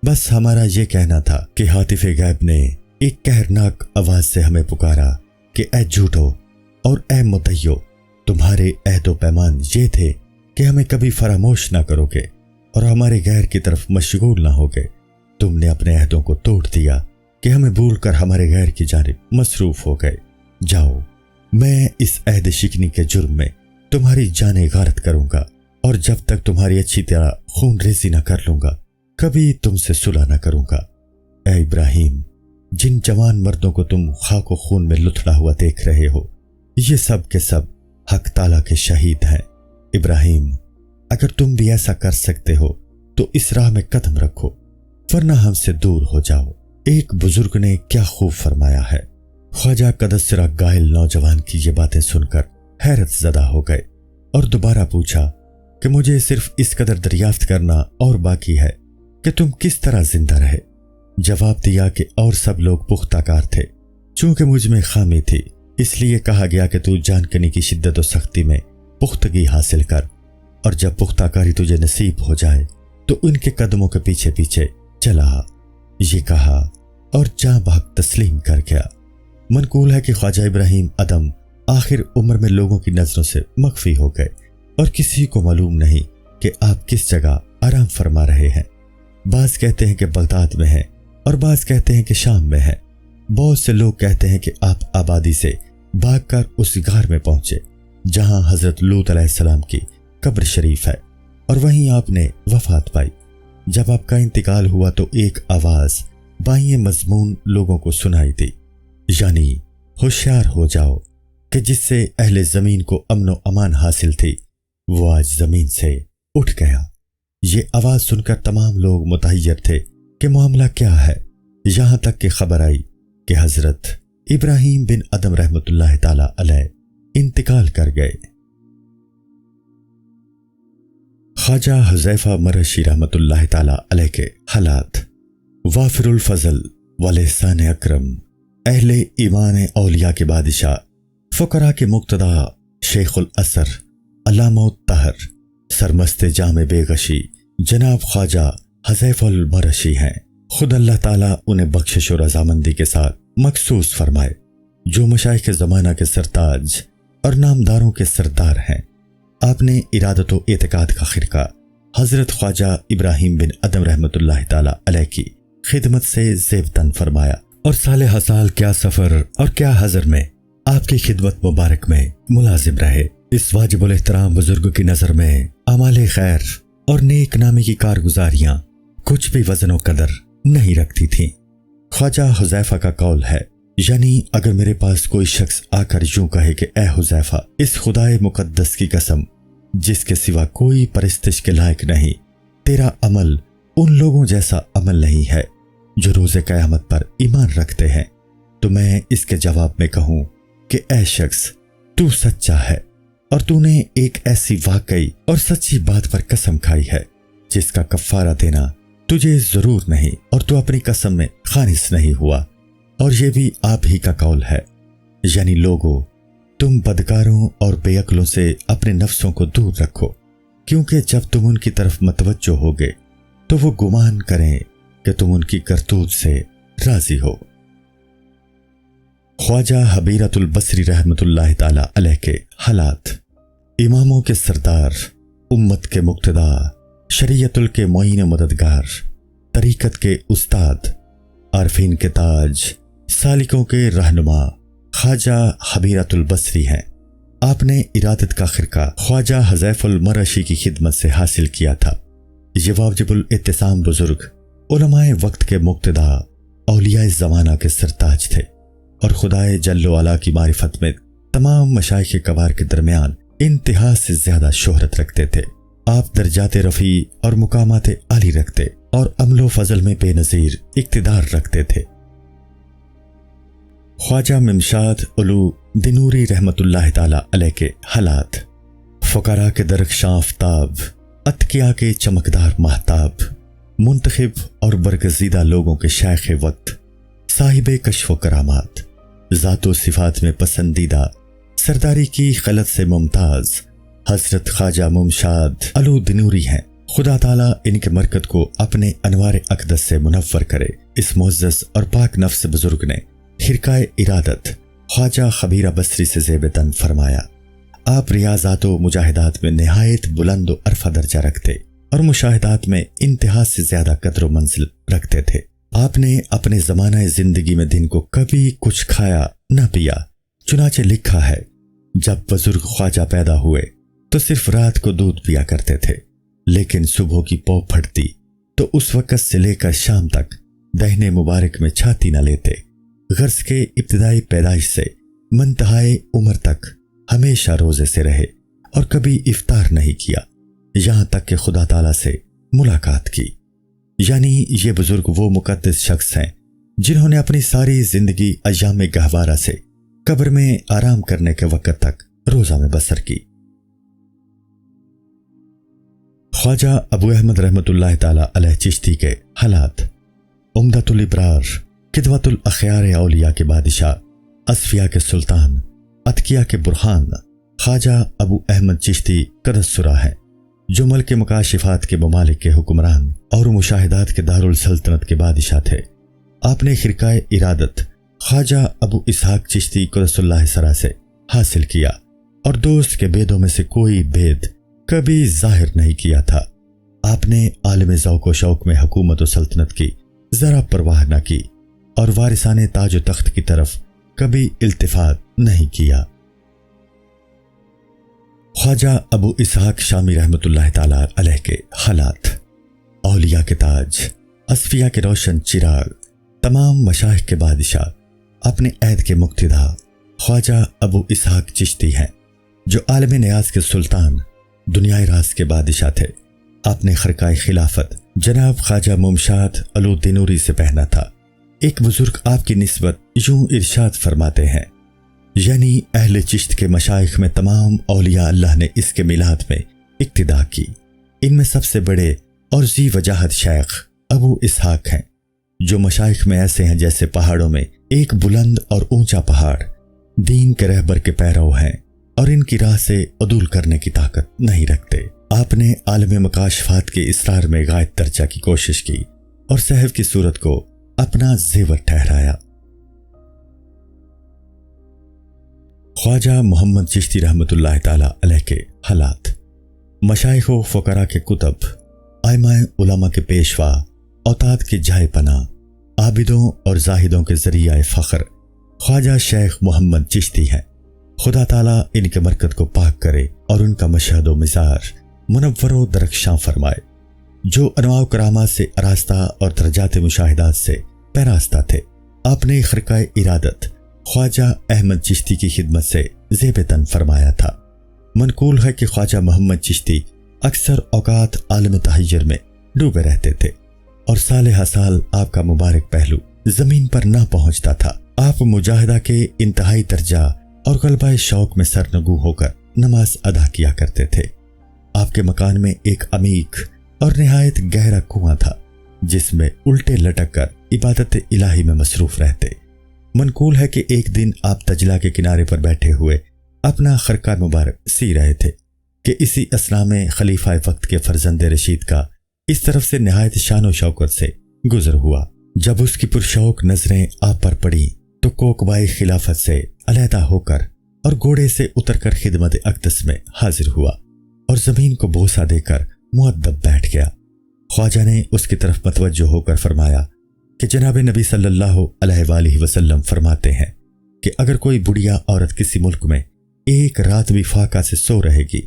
बस हमारा ये कहना था कि हातिफ़े गैब ने एक कहरनाक आवाज से हमें पुकारा कि ऐ झूठो और ऐ मुतय्यो, तुम्हारे अहद व पैमान ये थे कि हमें कभी फरामोश ना करोगे और हमारे गैर की तरफ मशगूल ना होगे। तुमने अपने अहदों को तोड़ दिया कि हमें भूलकर हमारे गैर की जानिब मसरूफ हो गए। जाओ, मैं इस अहद शिकनी के जुर्म में तुम्हारी जाने गारत करूंगा और जब तक तुम्हारी अच्छी तरह खून रेजी न कर लूंगा कभी तुमसे सुलह न करूंगा। ऐ इब्राहिम, जिन जवान मर्दों को तुम खाको खून में लुथड़ा हुआ देख रहे हो, ये सब के सब हक ताला के शहीद हैं। इब्राहिम, अगर तुम भी ऐसा कर सकते हो तो इस राह में कदम रखो, वरना हमसे दूर हो जाओ। एक बुजुर्ग ने क्या खूब फरमाया है। ख्वाजा कदसरा गायल नौजवान की ये बातें सुनकर हैरत ज़दा हो गए और दोबारा पूछा कि मुझे सिर्फ इस कदर दरियाफ्त करना और बाकी है कि तुम किस तरह जिंदा रहे। जवाब दिया कि और सब लोग पुख्ताकार थे, चूंकि मुझ में खामी थी इसलिए कहा गया कि तू जानकनी की शिद्दत और सख्ती में पुख्तगी हासिल कर और जब पुख्ताकारी तुझे नसीब हो जाए तो उनके कदमों के पीछे पीछे चला। ये कहा और जाँ बहक तस्लीम कर गया। मनकूल है कि ख्वाजा इब्राहिम अदम आखिर उम्र में लोगों की नजरों से मख्फी हो गए और किसी को मालूम नहीं کہ آپ کس جگہ آرام فرما رہے ہیں۔ بعض کہتے ہیں کہ بغداد میں ہیں اور بعض کہتے ہیں کہ شام میں ہیں۔ بہت سے لوگ کہتے ہیں کہ آپ آبادی سے بھاگ کر اس غار میں پہنچے جہاں حضرت لوط علیہ السلام کی قبر شریف ہے اور وہیں آپ نے وفات پائی۔ جب آپ کا انتقال ہوا تو ایک آواز بائیں مضمون لوگوں کو سنائی دی، یعنی ہوشیار ہو جاؤ کہ جس سے اہل زمین کو امن و امان حاصل تھی وہ آج زمین سے اٹھ گیا۔ یہ آواز سن کر تمام لوگ متحیر تھے کہ معاملہ کیا ہے، یہاں تک کہ خبر آئی کہ حضرت ابراہیم بن ادم رحمۃ اللہ تعالی علیہ انتقال کر گئے۔ خواجہ حذیفہ مرشی رحمۃ اللہ تعالی علیہ کے حالات۔ وافر الفضل ولسان اکرم، اہل ایمان اولیاء کے بادشاہ، فقراء کے مقتدا، شیخ العصر، علامہ الطہر، سرمست جام بے غشی جناب خواجہ حذیفہ المرشی ہیں۔ خود اللہ تعالیٰ انہیں بخشش و رضامندی کے ساتھ مخصوص فرمائے، جو مشائخ زمانہ کے سرتاج اور نامداروں کے سردار ہیں۔ آپ نے ارادت و اعتقاد کا خرقہ حضرت خواجہ ابراہیم بن ادم رحمۃ اللہ تعالی علیہ کی خدمت سے زیب تن فرمایا اور سال ہر سال کیا سفر اور کیا حضر میں آپ کی خدمت مبارک میں ملازم رہے۔ اس واجب الاحترام بزرگ کی نظر میں اعمال خیر اور نیک نامی کی کارگزاریاں کچھ بھی وزن و قدر نہیں رکھتی تھیں۔ خواجہ حذیفہ کا قول ہے، یعنی اگر میرے پاس کوئی شخص آ کر یوں کہے کہ اے حذیفہ، اس خدائے مقدس کی قسم جس کے سوا کوئی پرستش کے لائق نہیں، تیرا عمل ان لوگوں جیسا عمل نہیں ہے جو روز قیامت پر ایمان رکھتے ہیں، تو میں اس کے جواب میں کہوں کہ اے شخص، تو سچا ہے اور تو نے ایک ایسی واقعی اور سچی بات پر قسم کھائی ہے جس کا کفارہ دینا تجھے ضرور نہیں، اور تو اپنی قسم میں خانص نہیں ہوا، اور یہ بھی آپ ہی کا قول ہے، یعنی لوگوں، تم بدکاروں اور بے عقلوں سے اپنے نفسوں کو دور رکھو، کیونکہ جب تم ان کی طرف متوجہ ہوگے تو وہ گمان کریں کہ تم ان کی کرتوت سے راضی ہو۔ خواجہ حبیرۃ البصری رحمۃ اللہ تعالی علیہ کے حالات۔ اماموں کے سردار، امت کے مقتدا، شریعت کے معین مددگار، طریقت کے استاد، عارفین کے تاج، سالکوں کے رہنما خواجہ حبیرۃ البصری ہیں۔ آپ نے ارادت کا خرقہ خواجہ حذیفہ المرشی کی خدمت سے حاصل کیا تھا۔ یہ واجب الاحتسام بزرگ علماء وقت کے مقتدا، اولیاء زمانہ کے سرتاج تھے اور خدائے جل و علا کی معرفت میں تمام مشائخ کبار کے درمیان انتہا سے زیادہ شہرت رکھتے تھے۔ آپ درجات رفیع اور مقامات عالی رکھتے اور عمل و فضل میں بے نظیر اقتدار رکھتے تھے۔ خواجہ ممشاد علو دنوری رحمۃ اللہ تعالی علیہ کے حالات۔ فقراء کے درخشاں آفتاب، اتقیاء کے چمکدار مہتاب، منتخب اور برگزیدہ لوگوں کے شیخ وقت، صاحب کشف و کرامات، ذات و صفات میں پسندیدہ، سرداری کی خلط سے ممتاز حضرت خواجہ ممشاد علو دنوری ہیں۔ خدا تعالیٰ ان کے مرکز کو اپنے انوار اقدس سے منور کرے۔ اس معزز اور پاک نفس بزرگ نے خرقہ ارادت خواجہ حبیرہ بصری سے زیب تن فرمایا۔ آپ ریاضات و مجاہدات میں نہایت بلند و عرفہ درجہ رکھتے اور مشاہدات میں انتہا سے زیادہ قدر و منزل رکھتے تھے۔ آپ نے اپنے زمانہ زندگی میں دن کو کبھی کچھ کھایا نہ پیا، چنانچہ لکھا ہے جب بزرگ خواجہ پیدا ہوئے تو صرف رات کو دودھ پیا کرتے تھے، لیکن صبح کی پو پھٹتی تو اس وقت سے لے کر شام تک دہنے مبارک میں چھاتی نہ لیتے۔ غرض کے ابتدائی پیدائش سے منتہائے عمر تک ہمیشہ روزے سے رہے اور کبھی افطار نہیں کیا، یہاں تک کہ خدا تعالیٰ سے ملاقات کی۔ یعنی یہ بزرگ وہ مقدس شخص ہیں جنہوں نے اپنی ساری زندگی ایام گہوارہ سے قبر میں آرام کرنے کے وقت تک روزہ میں بسر کی۔ خواجہ ابو احمد رحمۃ اللہ تعالی علیہ چشتی کے حالات۔ عمدۃ الابرار، قدوۃ الاخیار اولیاء کے بادشاہ، اصفیاء کے سلطان، اتقیاء کے برہان خواجہ ابو احمد چشتی قدس سرا ہیں، جو ملک مکاشفات کے ممالک کے حکمران اور مشاہدات کے دارالسلطنت کے بادشاہ تھے۔ آپ نے خرقہ ارادت خواجہ ابو اسحاق چشتی قدس اللہ سرا سے حاصل کیا اور دوست کے بیدوں میں سے کوئی بید कभी जाहिर नहीं किया था। आपने आलम ज़ौक़ व शौक़ में हुकूमत व सल्तनत की ज़रा परवाह न की और वारिसाने ताज व तख्त की तरफ कभी इल्तिफात नहीं किया। ख्वाजा अबू इसहाक शामी रहमतुल्लाह ताला अलैह के हालात। औलिया के ताज, असफिया के रोशन चिराग, तमाम मशाइख के बादशाह, अपने ऐद के मुक्तिदा ख्वाजा अबू इसहाक चिश्ती हैं, जो आलम नियाज़ के सुल्तान, दुनियाई राज के बादशाह थे। आपने खरकाए खिलाफत जनाब ख्वाजा मुमशाद अलुद्दीनूरी से पहना था। एक बुजुर्ग आपकी निस्बत यूं इरशाद फरमाते हैं, यानी अहले चिश्त के मशाइख में तमाम औलिया अल्लाह ने इसके मिलाद में इक्तिदा की। इनमें सबसे बड़े और जी वजाहत शेख अबू इसहाक हैं, जो मशाइख में ऐसे हैं जैसे पहाड़ों में एक बुलंद और ऊंचा पहाड़, दीन के रहबर के पैरव हैं और इनकी राह से अदूल करने की ताकत नहीं रखते। आपने आलम मकाशफात के इसरार में गायत दर्जा की कोशिश की और साहब की सूरत को अपना जेवर ठहराया। ख्वाजा मोहम्मद चिश्ती रहमतुल्लाह ताला अलैह के हालात। मशाइख व फ़ुक़रा के कुतब, आइमाए उलमा के पेशवा, औताद के जाए पना, आबिदों और जाहिदों के ज़रिया फ़ख्र ख्वाजा शेख मोहम्मद चिश्ती हैं। खुदा ताला इनके बरकत को पाक करे और उनका मशहद व मिज़ार मुनव्वर व दरख्शां फरमाए, जो अनवा करामात से आरास्ता और दर्जात मुशाहिदात से पैरास्ता थे। आपने खरकाए इरादत ख्वाजा अहमद चिश्ती की खिदमत से ज़ेब-ए-तन फरमाया था। मनकूल है कि ख्वाजा मोहम्मद चिश्ती अक्सर औकात आलम तहय्युर में डूबे रहते थे और साल हर साल आपका मुबारक पहलू जमीन पर ना पहुंचता था। आप मुजाहिदा के इंतहाई दर्जा और गलबाए शौक में सरनगू होकर नमाज अदा किया करते थे। आपके मकान में एक अमीक और निहायत गहरा कुआं था, जिसमें उल्टे लटक कर इबादत इलाही में मसरूफ रहते। मनकूल है कि एक दिन आप तजला के किनारे पर बैठे हुए अपना खरका मुबारक सी रहे थे कि इसी असना में खलीफा वक्त के फर्जंद रशीद का इस तरफ से निहायत शान व शौकत से गुजर हुआ। जब उसकी पुरशौक नजरें आप पर पड़ी तो कोकबाई खिलाफत से अलहदा होकर और घोड़े से उतरकर खिदमत अक़दस में हाजिर हुआ और जमीन को बोसा देकर मुअद्दब बैठ गया। ख्वाजा ने उसकी तरफ मतवज्जो होकर फरमाया कि जनाब नबी सल्लल्लाहु अलैहि वसल्लम फरमाते हैं कि अगर कोई बुढ़िया औरत किसी मुल्क में एक रात भी फाका से सो रहेगी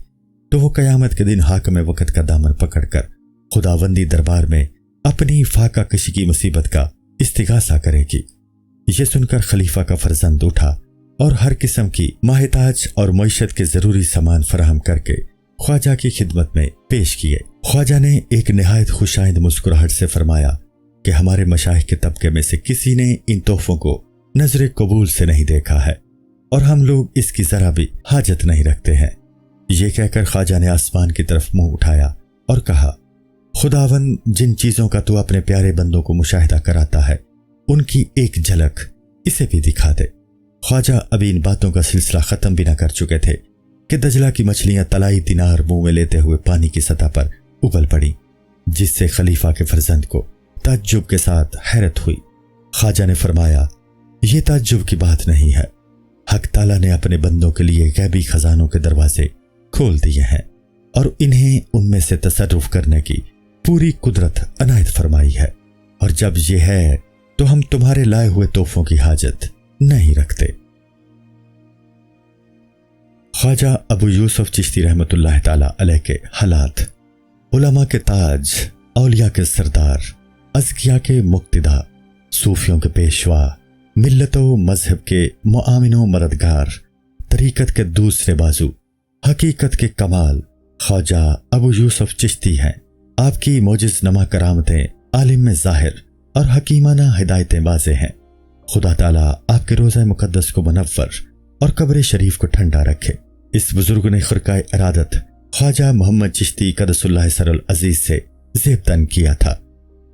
तो वो कयामत के दिन हाकिम वक्त का दामन पकड़कर खुदावंदी दरबार में अपनी फाका कशी की मुसीबत का इस्तिगासा करेगी। ये सुनकर खलीफा का फर्जंद उठा और हर किस्म की माहिताज और मईशत के जरूरी सामान फराहम करके ख्वाजा की खिदमत में पेश किए। ख्वाजा ने एक निहायत खुशाइंद मुस्कुराहट से फरमाया कि हमारे मशाइख के तबके में से किसी ने इन तोहफों को नजर कबूल से नहीं देखा है और हम लोग इसकी जरा भी हाजत नहीं रखते हैं। ये कहकर ख्वाजा ने आसमान की तरफ मुंह उठाया और कहा, खुदावन, जिन चीजों का तू अपने प्यारे बंदों को मुशाहिदा कराता है उनकी एक झलक इसे भी दिखा दे। ख्वाजा अभी इन बातों का सिलसिला खत्म भी न कर चुके थे कि दजला की मछलियां तलाई दिनार मुंह में लेते हुए पानी की सतह पर उबल पड़ी, जिससे खलीफा के फर्जंद को ताज्जुब के साथ हैरत हुई। ख्वाजा ने फरमाया, यह ताज्जुब की बात नहीं है, हक ताला ने अपने बंदों के लिए गैबी खजानों के दरवाजे खोल दिए हैं और इन्हें उनमें से तसर्रुफ करने की पूरी कुदरत अनायत फरमाई है, और जब यह है तो हम तुम्हारे लाए हुए तोहफों की हाजत नहीं रखते। ख्वाजा अबू यूसुफ चिश्ती रहमतुल्लाह ताला अलैह के हालात। उलमा के ताज, औलिया के सरदार, अज़किया के मुक्तिदा, सूफियों के पेशवा, मिल्लतों मजहब के मुआमिनो मददगार, तरीकत के दूसरे बाजू, हकीकत के कमाल ख्वाजा अबू यूसुफ चिश्ती हैं। आपकी मोजिज़ नमा करामतें आलिम में ज़ाहिर और हकीमाना हिदायतें वाज़े हैं। खुदा ताला आपके रोज़ा मुक़द्दस को मुनव्वर और कब्र शरीफ को ठंडा रखे। इस बुजुर्ग ने खुरकाए इरादत ख्वाजा मोहम्मद चिश्ती क़द्दसुल्लाह सरल अजीज से ज़ेब-तन किया था।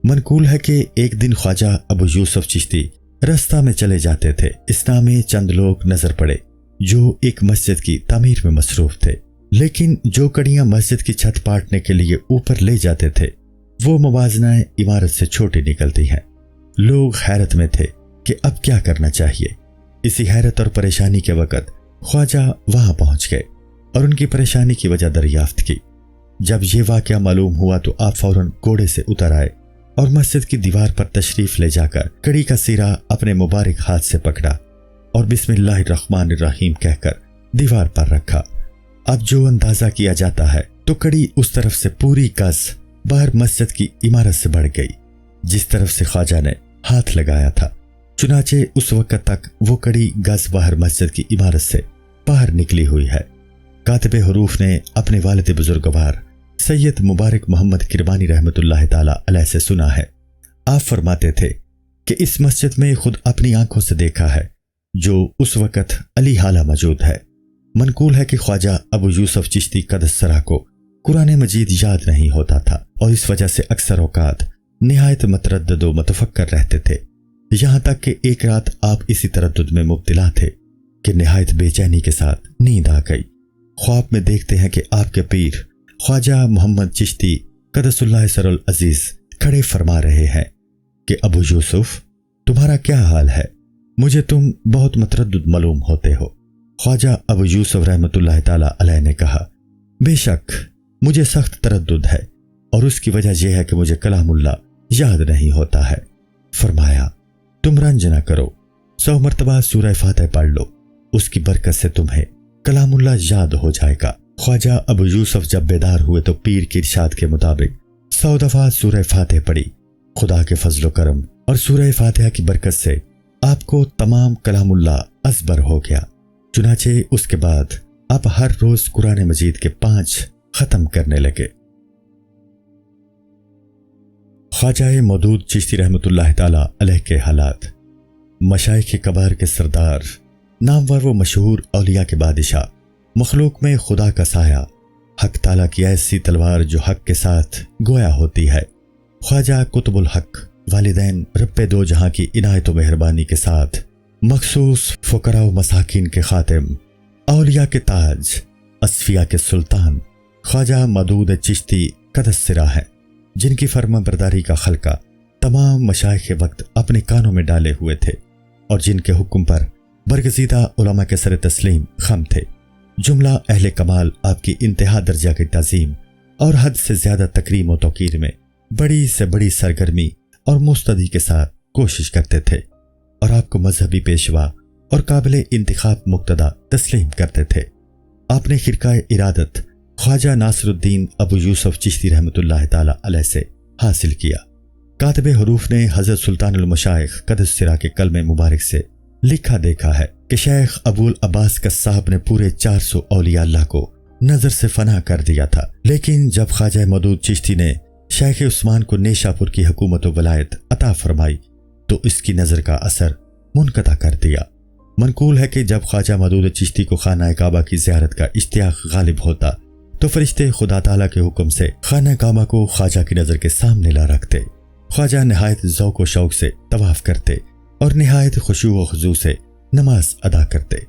मनकूल है कि एक दिन ख्वाजा अबू यूसुफ चिश्ती रास्ता में चले जाते थे। इस्लाम में चंद लोग नजर पड़े जो एक मस्जिद की तामीर में मसरूफ थे, लेकिन जो कड़ियां मस्जिद की छत पाटने के लिए ऊपर ले जाते थे वो मुवाज़ना इमारत से छोटी निकलती हैं। लोग हैरत में थे कि अब क्या करना चाहिए। इसी हैरत और परेशानी के वक़्त ख्वाजा वहां पहुंच गए और उनकी परेशानी की वजह दरियाफ्त की। जब ये वाकया मालूम हुआ तो आप फौरन घोड़े से उतर आए और मस्जिद की दीवार पर तशरीफ ले जाकर कड़ी का सिरा अपने मुबारक हाथ से पकड़ा और बिस्मिल्लाहिर्रहमानिर्रहीम कहकर दीवार पर रखा। अब जो अंदाजा किया जाता है तो कड़ी उस तरफ से पूरी गज बाहर मस्जिद की इमारत से बढ़ गई जिस तरफ से ख्वाजा ने हाथ लगाया था। चुनाचे उस वक्त तक वो कड़ी गज बाहर मस्जिद की इमारत से बाहर निकली हुई है। कातिब हुरूफ ने अपने वालिद बुजुर्गवार सैयद मुबारक मोहम्मद किरमानी रहमतुल्लाह ताला अलैह से सुना है। आप फरमाते थे कि इस मस्जिद में खुद अपनी आंखों से देखा है जो उस वक्त अली हाला मौजूद है। मनकूल है कि ख्वाजा अबू यूसुफ चिश्ती कदस्सरा को कुरान मजीद याद नहीं होता था और इस वजह से अक्सर औकात निहायत मतरद्दद व मुतफक्कर रहते थे। यहाँ तक कि एक रात आप इसी तरद्दुद में मुब्तला थे कि निहायत बेचैनी के साथ नींद आ गई। ख्वाब में देखते हैं कि आपके पीर ख्वाजा मोहम्मद चिश्ती कदसुल्लाह सरल अजीज खड़े फरमा रहे हैं कि अबू यूसुफ तुम्हारा क्या हाल है, मुझे तुम बहुत मतरद्दुद मालूम होते हो। ख्वाजा अबू यूसुफ रहमतुल्लाह ताला अलैह ने कहा, बेशक मुझे सख्त तरद्दुद है और उसकी वजह यह है कि मुझे कलामुल्लाह याद नहीं होता है। फरमाया, तुम रंज न करो, 100 मरतबा सूरह फातिहा पढ़ लो, उसकी बरकत से तुम्हें कलामुल्लाह याद हो जाएगा। ख्वाजा अबू यूसुफ जब बेदार हुए तो पीर की इरशाद के मुताबिक 100 दफा सूरह फातिहा पढ़ी। खुदा के फजलो करम और सूरह फातिहा की बरकत से आपको तमाम कलामुल्लाह अज़बर हो गया। चुनाचे उसके बाद आप हर रोज कुरान मजीद के 5 खत्म करने लगे। ख्वाजा मौदूद चिश्ती रहमतुल्लाह ताला अलैह के हालात। मशाइख कबार के सरदार, नामवर व मशहूर औलिया के बादशाह, मखलूक में खुदा का साया, हक ताला की ऐसी तलवार जो हक के साथ गोया होती है। ख्वाजा कुतुबुल हक वालिदैन रब्बे दो जहां की इनायत व मेहरबानी के साथ मखसूस फुकरा व मसाकिन के खातिम, औलिया के ताज, असफिया के सुल्तान ख्वाजा मदूद चिश्ती कदस्सरा है, जिनकी फर्माबरदारी का खलका तमाम मशाइख वक्त अपने कानों में डाले हुए थे और जिनके हुक्म पर बरगज़ीदा उलमा के सर तस्लीम खम थे। जुमला अहले कमाल आपकी इंतहा दर्जा की ताज़ीम और हद से ज्यादा तकरीम व तौकीर में बड़ी से बड़ी सरगर्मी और मुस्तदी के साथ कोशिश करते थे और आपको मजहबी पेशवा और काबिल इंतखाब मुक्तदा तस्लीम करते थे। आपने खिरकाए इरादत ख्वाजा नासिरुद्दीन अबू यूसुफ चिश्ती रहमतुल्लाह ताला अलैह से हासिल किया। कातिब हुरूफ ने हजरत सुल्तानुल मशाइख कदस्सरा के कलमे मुबारक से लिखा देखा है कि शेख अबुल अब्बास कस्साब ने पूरे 400 औलिया अल्लाह को नजर से फना कर दिया था, लेकिन जब ख्वाजा मदूद चिश्ती ने शेख उस्मान को नेशापुर की हुकूमत व वलायत अता फरमाई तो इसकी नजर का असर मुनक़ता कर दिया। मनकूल है कि जब ख्वाजा मदूद चिश्ती को खाना काबा की ज़ियारत का इश्तियाक गालिब होता तो फरिश्ते खुदा ताला के हुक्म से खाना काबा को ख्वाजा की नजर के सामने ला रखते। ख्वाजा निहायत ज़ौक़ व शौक़ से तवाफ करते और निहायत खुशू व खुजू से नमाज अदा करते।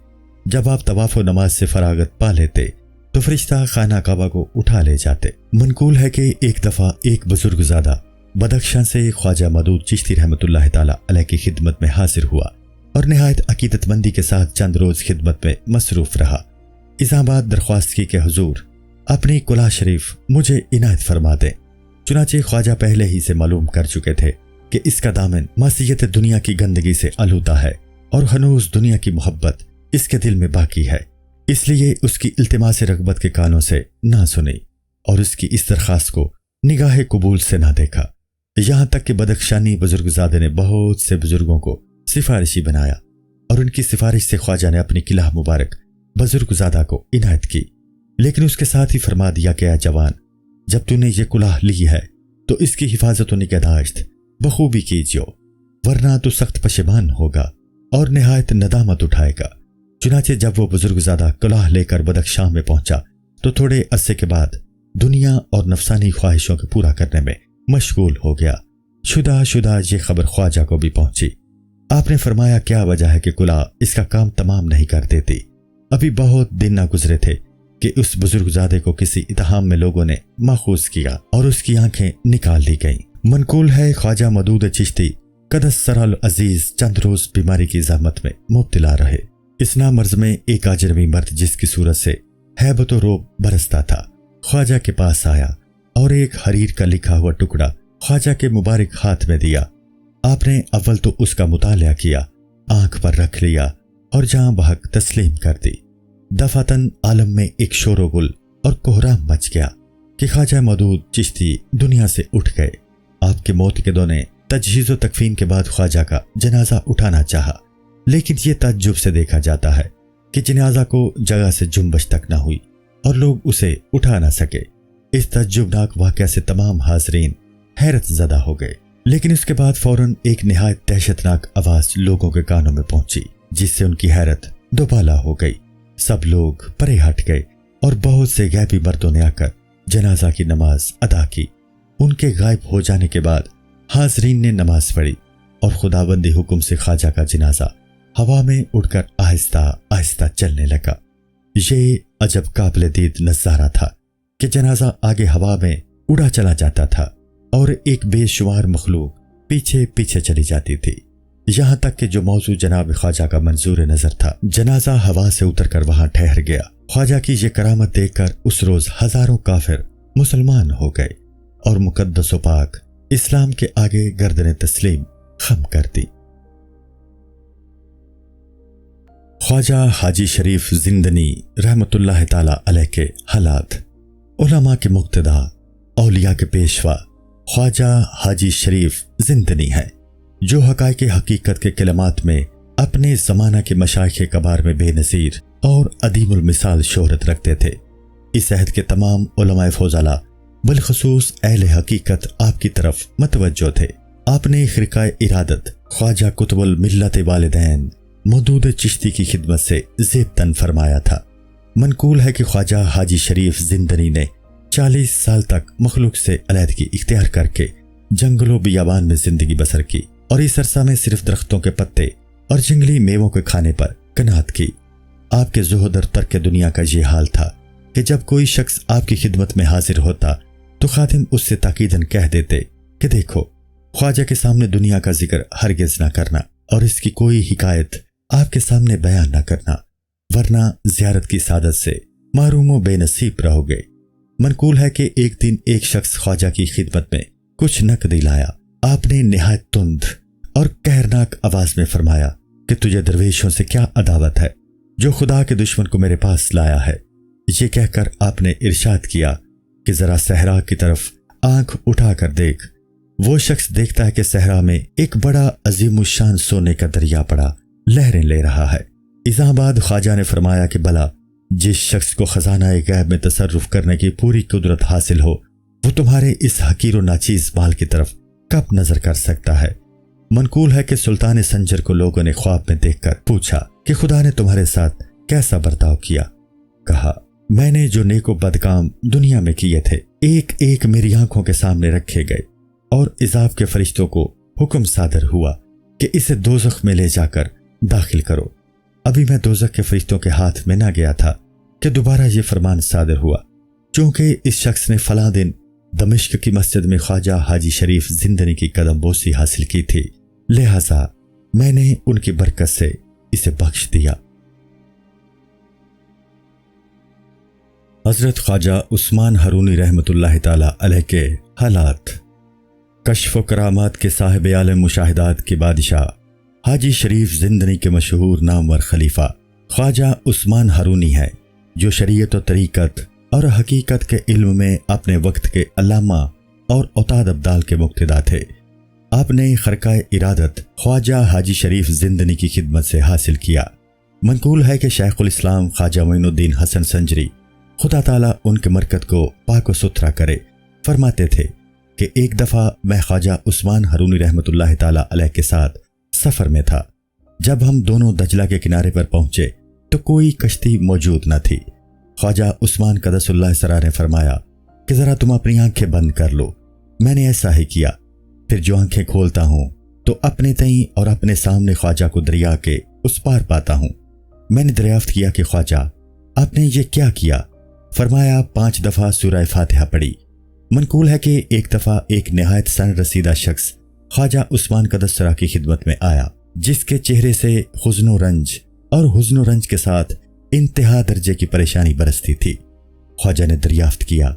जब आप तवाफ व नमाज से फरागत पा लेते तो फरिश्ता खाना काबा को उठा ले जाते। मनकूल है कि एक दफा एक बुजुर्गज़ादा बदख्शां से ख्वाजा मदूद चिश्ती रहमतुल्लाह ताला अलैह की खिदमत में हाजिर हुआ और निहायत अकीदतमंदी के साथ चंद रोज खिदमत में मसरूफ रहा। इस्लामाबाद दरख्वास्त की कि हुजूर अपनी कुला शरीफ मुझे इनायत फरमा दें। चुनाचे ख्वाजा पहले ही से मालूम कर चुके थे कि इसका दामन मासियत दुनिया की गंदगी से आलूदा है और हनूज दुनिया की मोहब्बत इसके दिल में बाकी है, इसलिए उसकी इल्तिमास रगबत के कानों से ना सुनी और उसकी इस दरख्वास्त को निगाह कबूल से ना देखा। यहाँ तक कि बदख्शानी बुजुर्गज़ादे ने बहुत से बुजुर्गों को सिफारिशी बनाया और उनकी सिफारिश से ख्वाजा ने अपनी किला मुबारक बुजुर्गज़ादा को इनायत की, लेकिन उसके साथ ही फरमा दिया कि ऐ जवान, जब तूने ये कुलाह ली है तो इसकी हिफाजत व निगहदाश्त बखूबी कीजियो, वरना तो सख्त पशेमान होगा और निहायत नदामत उठाएगा। चुनाचे जब वो बुजुर्गज़ादा कुलाह लेकर बदख्शां में पहुंचा तो थोड़े अरसे के बाद दुनिया और नफसानी ख्वाहिशों को पूरा करने में मशगूल हो गया। शुदा शुदा ये खबर ख्वाजा को भी पहुंची। आपने फरमाया, क्या वजह है कि कुलाह इसका काम तमाम नहीं कर देती। अभी बहुत दिन ना गुजरे थे कि उस बुजुर्गज़ादे को किसी इत्हाम में लोगों ने माखूज किया और उसकी आंखें निकाल ली गईं। मनकूल है ख्वाजा मदूद चिश्ती कदस्सरल अजीज चंद रोज बीमारी की जहमत में मुब्तला रहे। इस नामर्ज में एक अजनबी मर्द जिसकी सूरत से हैबत व रोब बरसता था ख्वाजा के पास आया और एक हरीर का लिखा हुआ टुकड़ा ख्वाजा के मुबारक हाथ में दिया। आपने अव्वल तो उसका मुतालिया किया, आंख पर रख लिया और जहां बहक तस्लीम कर दी। दफातन आलम में एक शोरगुल और कोहराम मच गया कि ख्वाजा मदूद चिश्ती दुनिया से उठ गए। आपके मौत के दौरान तजहीज़ तकफीन के बाद ख्वाजा का जनाजा उठाना चाहा, लेकिन ये ताज्जुब से देखा जाता है कि जनाजा को जगह से जुम्बश तक न हुई और लोग उसे उठा ना सके। इस तज्जुबनाक वाक़या से तमाम हाज़रीन हैरत ज़दा हो गए, लेकिन उसके बाद फौरन एक निहायत दहशतनाक आवाज़ लोगों के कानों में पहुंची, जिससे उनकी हैरत दोबाला हो गई। सब लोग परे हट गए और बहुत से गैबी मर्दों ने आकर जनाजा की नमाज अदा की। उनके गायब हो जाने के बाद हाज़रीन ने नमाज पढ़ी और खुदाबंदी हुक्म से ख्वाजा का जनाजा हवा में उड़कर आहिस्ता आहिस्ता चलने लगा। ये अजब काबिल दीद नज़ारा था कि जनाजा आगे हवा में उड़ा चला जाता था और एक बेशुमार मखलूक पीछे पीछे चली जाती थी, यहाँ तक कि जो मौजू जनाब ख्वाजा का मंजूर नजर था, जनाजा हवा से उतरकर वहां ठहर गया। ख्वाजा की ये करामत देखकर उस रोज हजारों काफिर मुसलमान हो गए और मुकद्दस व पाक इस्लाम के आगे गर्दन तस्लीम खम कर दी। ख्वाजा हाजी शरीफ जिंदनी रहमतुल्लाह ताला अलैह के हालात। उलमा के मुक्तदा, औलिया के पेशवा ख्वाजा हाजी शरीफ जिंदनी है, जो हकायक हकीकत के कलमात में अपने ज़माना के मशाइख़ कबार में बेनज़ीर और अदीमुल मिसाल शोहरत रखते थे। इस अहद के तमाम उलमाए फौज़ला बिलखुसूस अहले हकीकत आपकी तरफ मतवज्जो थे। आपने खिरकाए इरादत ख्वाजा कुतुबुल मिल्लत वालिदैन मौदूद चिश्ती की खिदमत से ज़ेबतन फरमाया था। मनकूल है कि ख्वाजा हाजी शरीफ जिंदनी ने 40 साल तक मखलूक से अलहदगी इख्तियार करके जंगलों बियाबान में जिंदगी बसर की और इस अरसा में सिर्फ दरख्तों के पत्ते और जंगली मेवों के खाने पर कनात की। आपके ज़ुहद और तर्क दुनिया का ये हाल था कि जब कोई शख्स आपकी खिदमत में हाजिर होता तो खादिम उससे ताकीदन कह देते कि देखो, ख्वाजा के सामने दुनिया का जिक्र हरगिज़ ना करना और इसकी कोई हिकायत आपके सामने बयान ना करना, वरना ज़ियारत की सादत से महरूम व बेनसीब रहोगे। मनकूल है कि एक दिन एक शख्स ख्वाजा की खिदमत में कुछ नकदी लाया। आपने निहायत तुंद और कहरनाक आवाज में फरमाया कि तुझे दरवेशों से क्या अदावत है जो खुदा के दुश्मन को मेरे पास लाया है। ये कहकर आपने इरशाद किया कि जरा सहरा की तरफ आंख उठाकर देख। वो शख्स देखता है कि सहरा में एक बड़ा अजीमुशान सोने का दरिया पड़ा लहरें ले रहा है। इस्लामाबाद ख्वाजा ने फरमाया कि भला जिस शख्स को खजाना गैब में तसर्रुफ करने की पूरी कुदरत हासिल हो, वो तुम्हारे इस हकीर व नाचीज माल की तरफ कब नजर कर सकता है। मनकूल है कि सुल्तान संजर को लोगों ने ख्वाब में देखकर पूछा कि खुदा ने तुम्हारे साथ कैसा बर्ताव किया। कहा, मैंने जो नेको बदकाम दुनिया में किए थे एक एक मेरी आंखों के सामने रखे गए और इजाब के फरिश्तों को हुक्म सादर हुआ कि इसे दोज़ख में ले जाकर दाखिल करो। अभी मैं दोज़ख के फरिश्तों के हाथ में ना गया था कि दोबारा ये फरमान सादर हुआ, चूंकि इस शख्स ने फलां दिन दमिश्क की मस्जिद में ख्वाजा हाजी शरीफ जिंदनी की कदम बोसी हासिल की थी, लिहाजा मैंने उनकी बरकत से इसे बख्श दिया। हजरत ख्वाजा उस्मान हारूनी रहमतुल्लाह ताला अलैह के हालात। कश्फ व करामात के साहिब आलम मुशाहिदात के बादशाह हाजी शरीफ जिंदनी के मशहूर नामवर खलीफा ख्वाजा उस्मान हारूनी है, जो शरीयत व तरीक़त और हकीकत के इल्म में अपने वक्त के अल्लामा और औताद अब्दाल के मुक्तदा थे। आपने खरकाए इरादत ख्वाजा हाजी शरीफ जिंदनी की खिदमत से हासिल किया। मनकूल है कि शेखुल इस्लाम ख्वाजा मोइनुद्दीन हसन संजरी खुदा ताला उनके मरकत को पाक व सुथरा करे फरमाते थे कि एक दफ़ा मैं ख्वाजा उस्मान हारूनी रहमतुल्लाह ताला अलैह के साथ सफ़र में था। जब हम दोनों दजला के किनारे पर पहुंचे तो कोई कश्ती मौजूद न थी। ख्वाजा उस्मान क़दसुल्लाह सरा ने फरमाया कि ज़रा तुम अपनी आंखें बंद कर लो। मैंने ऐसा ही किया। फिर जो आंखें खोलता हूँ तो अपने तई और अपने सामने ख्वाजा को दरिया के उस पार पाता हूँ। मैंने दरियाफ्त किया कि ख्वाजा आपने ये क्या किया। फरमाया 5 दफ़ा सूरह फातिहा पढ़ी। मनकूल है कि एक दफ़ा एक नहायत सन रसीदा शख्स ख्वाजा उस्मान क़दसरा की खिदमत में आया, जिसके चेहरे से हुज़्न व रंज और हुज़्न व रंज के साथ इंतहा दर्जे की परेशानी बरसती थी। ख्वाजा ने दरियाफ्त किया,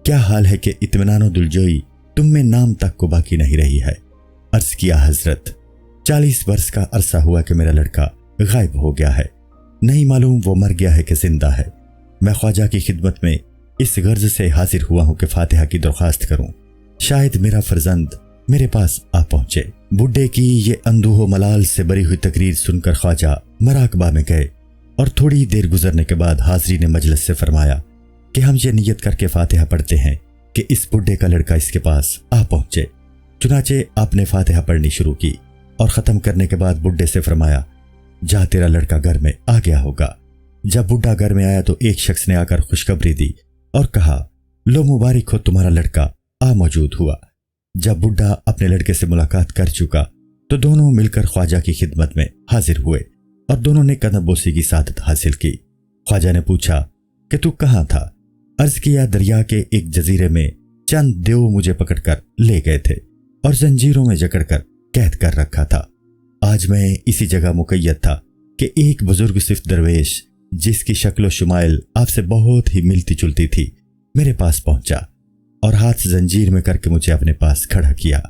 क्या हाल है कि इत्मीनानो दिलजोई तुम में नाम तक को बाकी नहीं रही है। अर्ज किया, हजरत 40 वर्ष का अरसा हुआ कि मेरा लड़का गायब हो गया है, नहीं मालूम वो मर गया है कि जिंदा है। मैं ख्वाजा की खिदमत में इस गर्ज से हाजिर हुआ हूं कि फातिहा की दरख्वास्त करूं, शायद मेरा फर्जंद मेरे पास आ पहुंचे। बुड्ढे की ये अंदूहो मलाल से बरी हुई तकरीर सुनकर ख्वाजा मराकबा में गए और थोड़ी देर गुजरने के बाद हाजरी ने मजलिस से फरमाया कि हम ये नियत करके फातिहा पढ़ते हैं कि इस बुड्ढे का लड़का इसके पास आ पहुंचे। चुनाचे आपने फातिहा पढ़नी शुरू की और ख़त्म करने के बाद बुड्ढे से फरमाया, जा तेरा लड़का घर में आ गया होगा। जब बुड्ढा घर में आया तो एक शख्स ने आकर खुशखबरी दी और कहा, लो मुबारक हो, तुम्हारा लड़का आ मौजूद हुआ। जब बुड्ढा अपने लड़के से मुलाकात कर चुका तो दोनों मिलकर ख्वाजा की खिदमत में हाजिर हुए और दोनों ने कदमबोसी की सादत हासिल की। ख्वाजा ने पूछा कि तू कहाँ था? अर्ज किया, दरिया के एक जजीरे में चंद देव मुझे पकड़कर ले गए थे और जंजीरों में जकड़कर कैद कर रखा था। आज मैं इसी जगह मुकैयद था कि एक बुजुर्ग सिर्फ दरवेश जिसकी शक्ल शुमाइल आपसे बहुत ही मिलती जुलती थी मेरे पास पहुंचा और हाथ जंजीर में करके मुझे अपने पास खड़ा किया।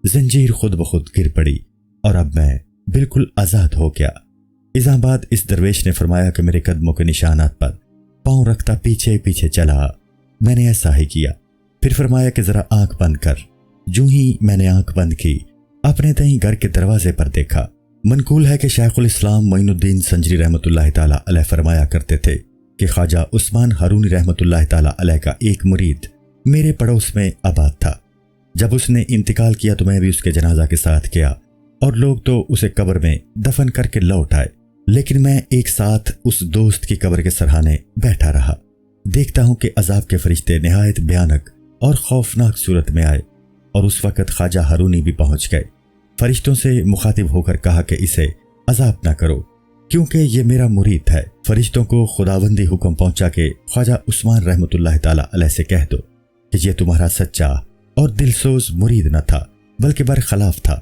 जंजीर खुद ब खुद गिर पड़ी और अब मैं बिल्कुल आज़ाद हो गया। इज़ां बाद इस दरवेश ने फरमाया कि मेरे कदमों के निशानात पर पांव रखता पीछे पीछे चला। मैंने ऐसा ही किया। फिर फरमाया कि जरा आंख बंद कर। जूं ही मैंने आंख बंद की, अपने तई घर के दरवाजे पर देखा। मनकूल है कि शाइखुल इस्लाम मोइनुद्दीन संजरी रहमतुल्लाह ताला अलैह फरमाया करते थे कि ख्वाजा उस्मान हारूनी रहमतुल्लाह ताला अलैह का एक मुरीद मेरे पड़ोस में आबाद था। जब उसने इंतकाल किया तो मैं भी उसके जनाजा के साथ गया और लोग तो उसे कब्र में दफन करके लौट आए, लेकिन मैं एक साथ उस दोस्त की कब्र के सरहाने बैठा रहा। देखता हूं कि अजाब के फरिश्ते निहायत भयानक और खौफनाक सूरत में आए और उस वक्त ख्वाजा हारूनी भी पहुंच गए। फरिश्तों से मुखातिब होकर कहा कि इसे अजाब ना करो क्योंकि ये मेरा मुरीद है। फरिश्तों को खुदावंदी हुक्म पहुंचा के ख्वाजा उस्मान रहमतुल्लाह ताला अलैह से कह दो कि ये तुम्हारा सच्चा और दिलसोज मुरीद न था बल्कि बरखलाफ था।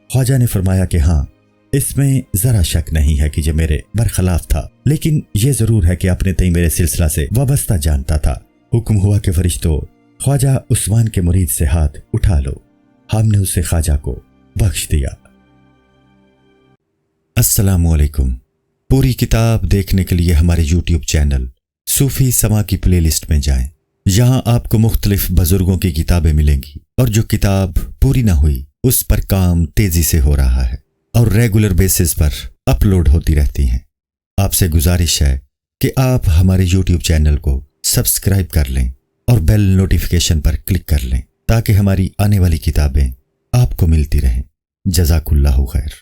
ख्वाजा ने फरमाया कि हाँ, इसमें जरा शक नहीं है कि ये मेरे बरखलाफ था, लेकिन ये जरूर है कि अपने तई मेरे सिलसिला से वाबस्ता जानता था। हुक्म हुआ कि फरिश्तों, ख्वाजा उस्मान के मुरीद से हाथ उठा लो। हमने उसे ख्वाजा को बख्श दिया। अस्सलामु अलैकुम। पूरी किताब देखने के लिए हमारे YouTube चैनल सूफी समा की प्लेलिस्ट में जाएं। यहाँ आपको मुख्तलिफ बुजुर्गों की किताबें मिलेंगी और जो किताब पूरी ना हुई उस पर काम तेजी से हो रहा है और रेगुलर बेसिस पर अपलोड होती रहती हैं। आपसे गुजारिश है कि आप हमारे YouTube चैनल को सब्सक्राइब कर लें और बेल नोटिफिकेशन पर क्लिक कर लें ताकि हमारी आने वाली किताबें आपको मिलती रहें। जज़ाकुल्लाहु खैर।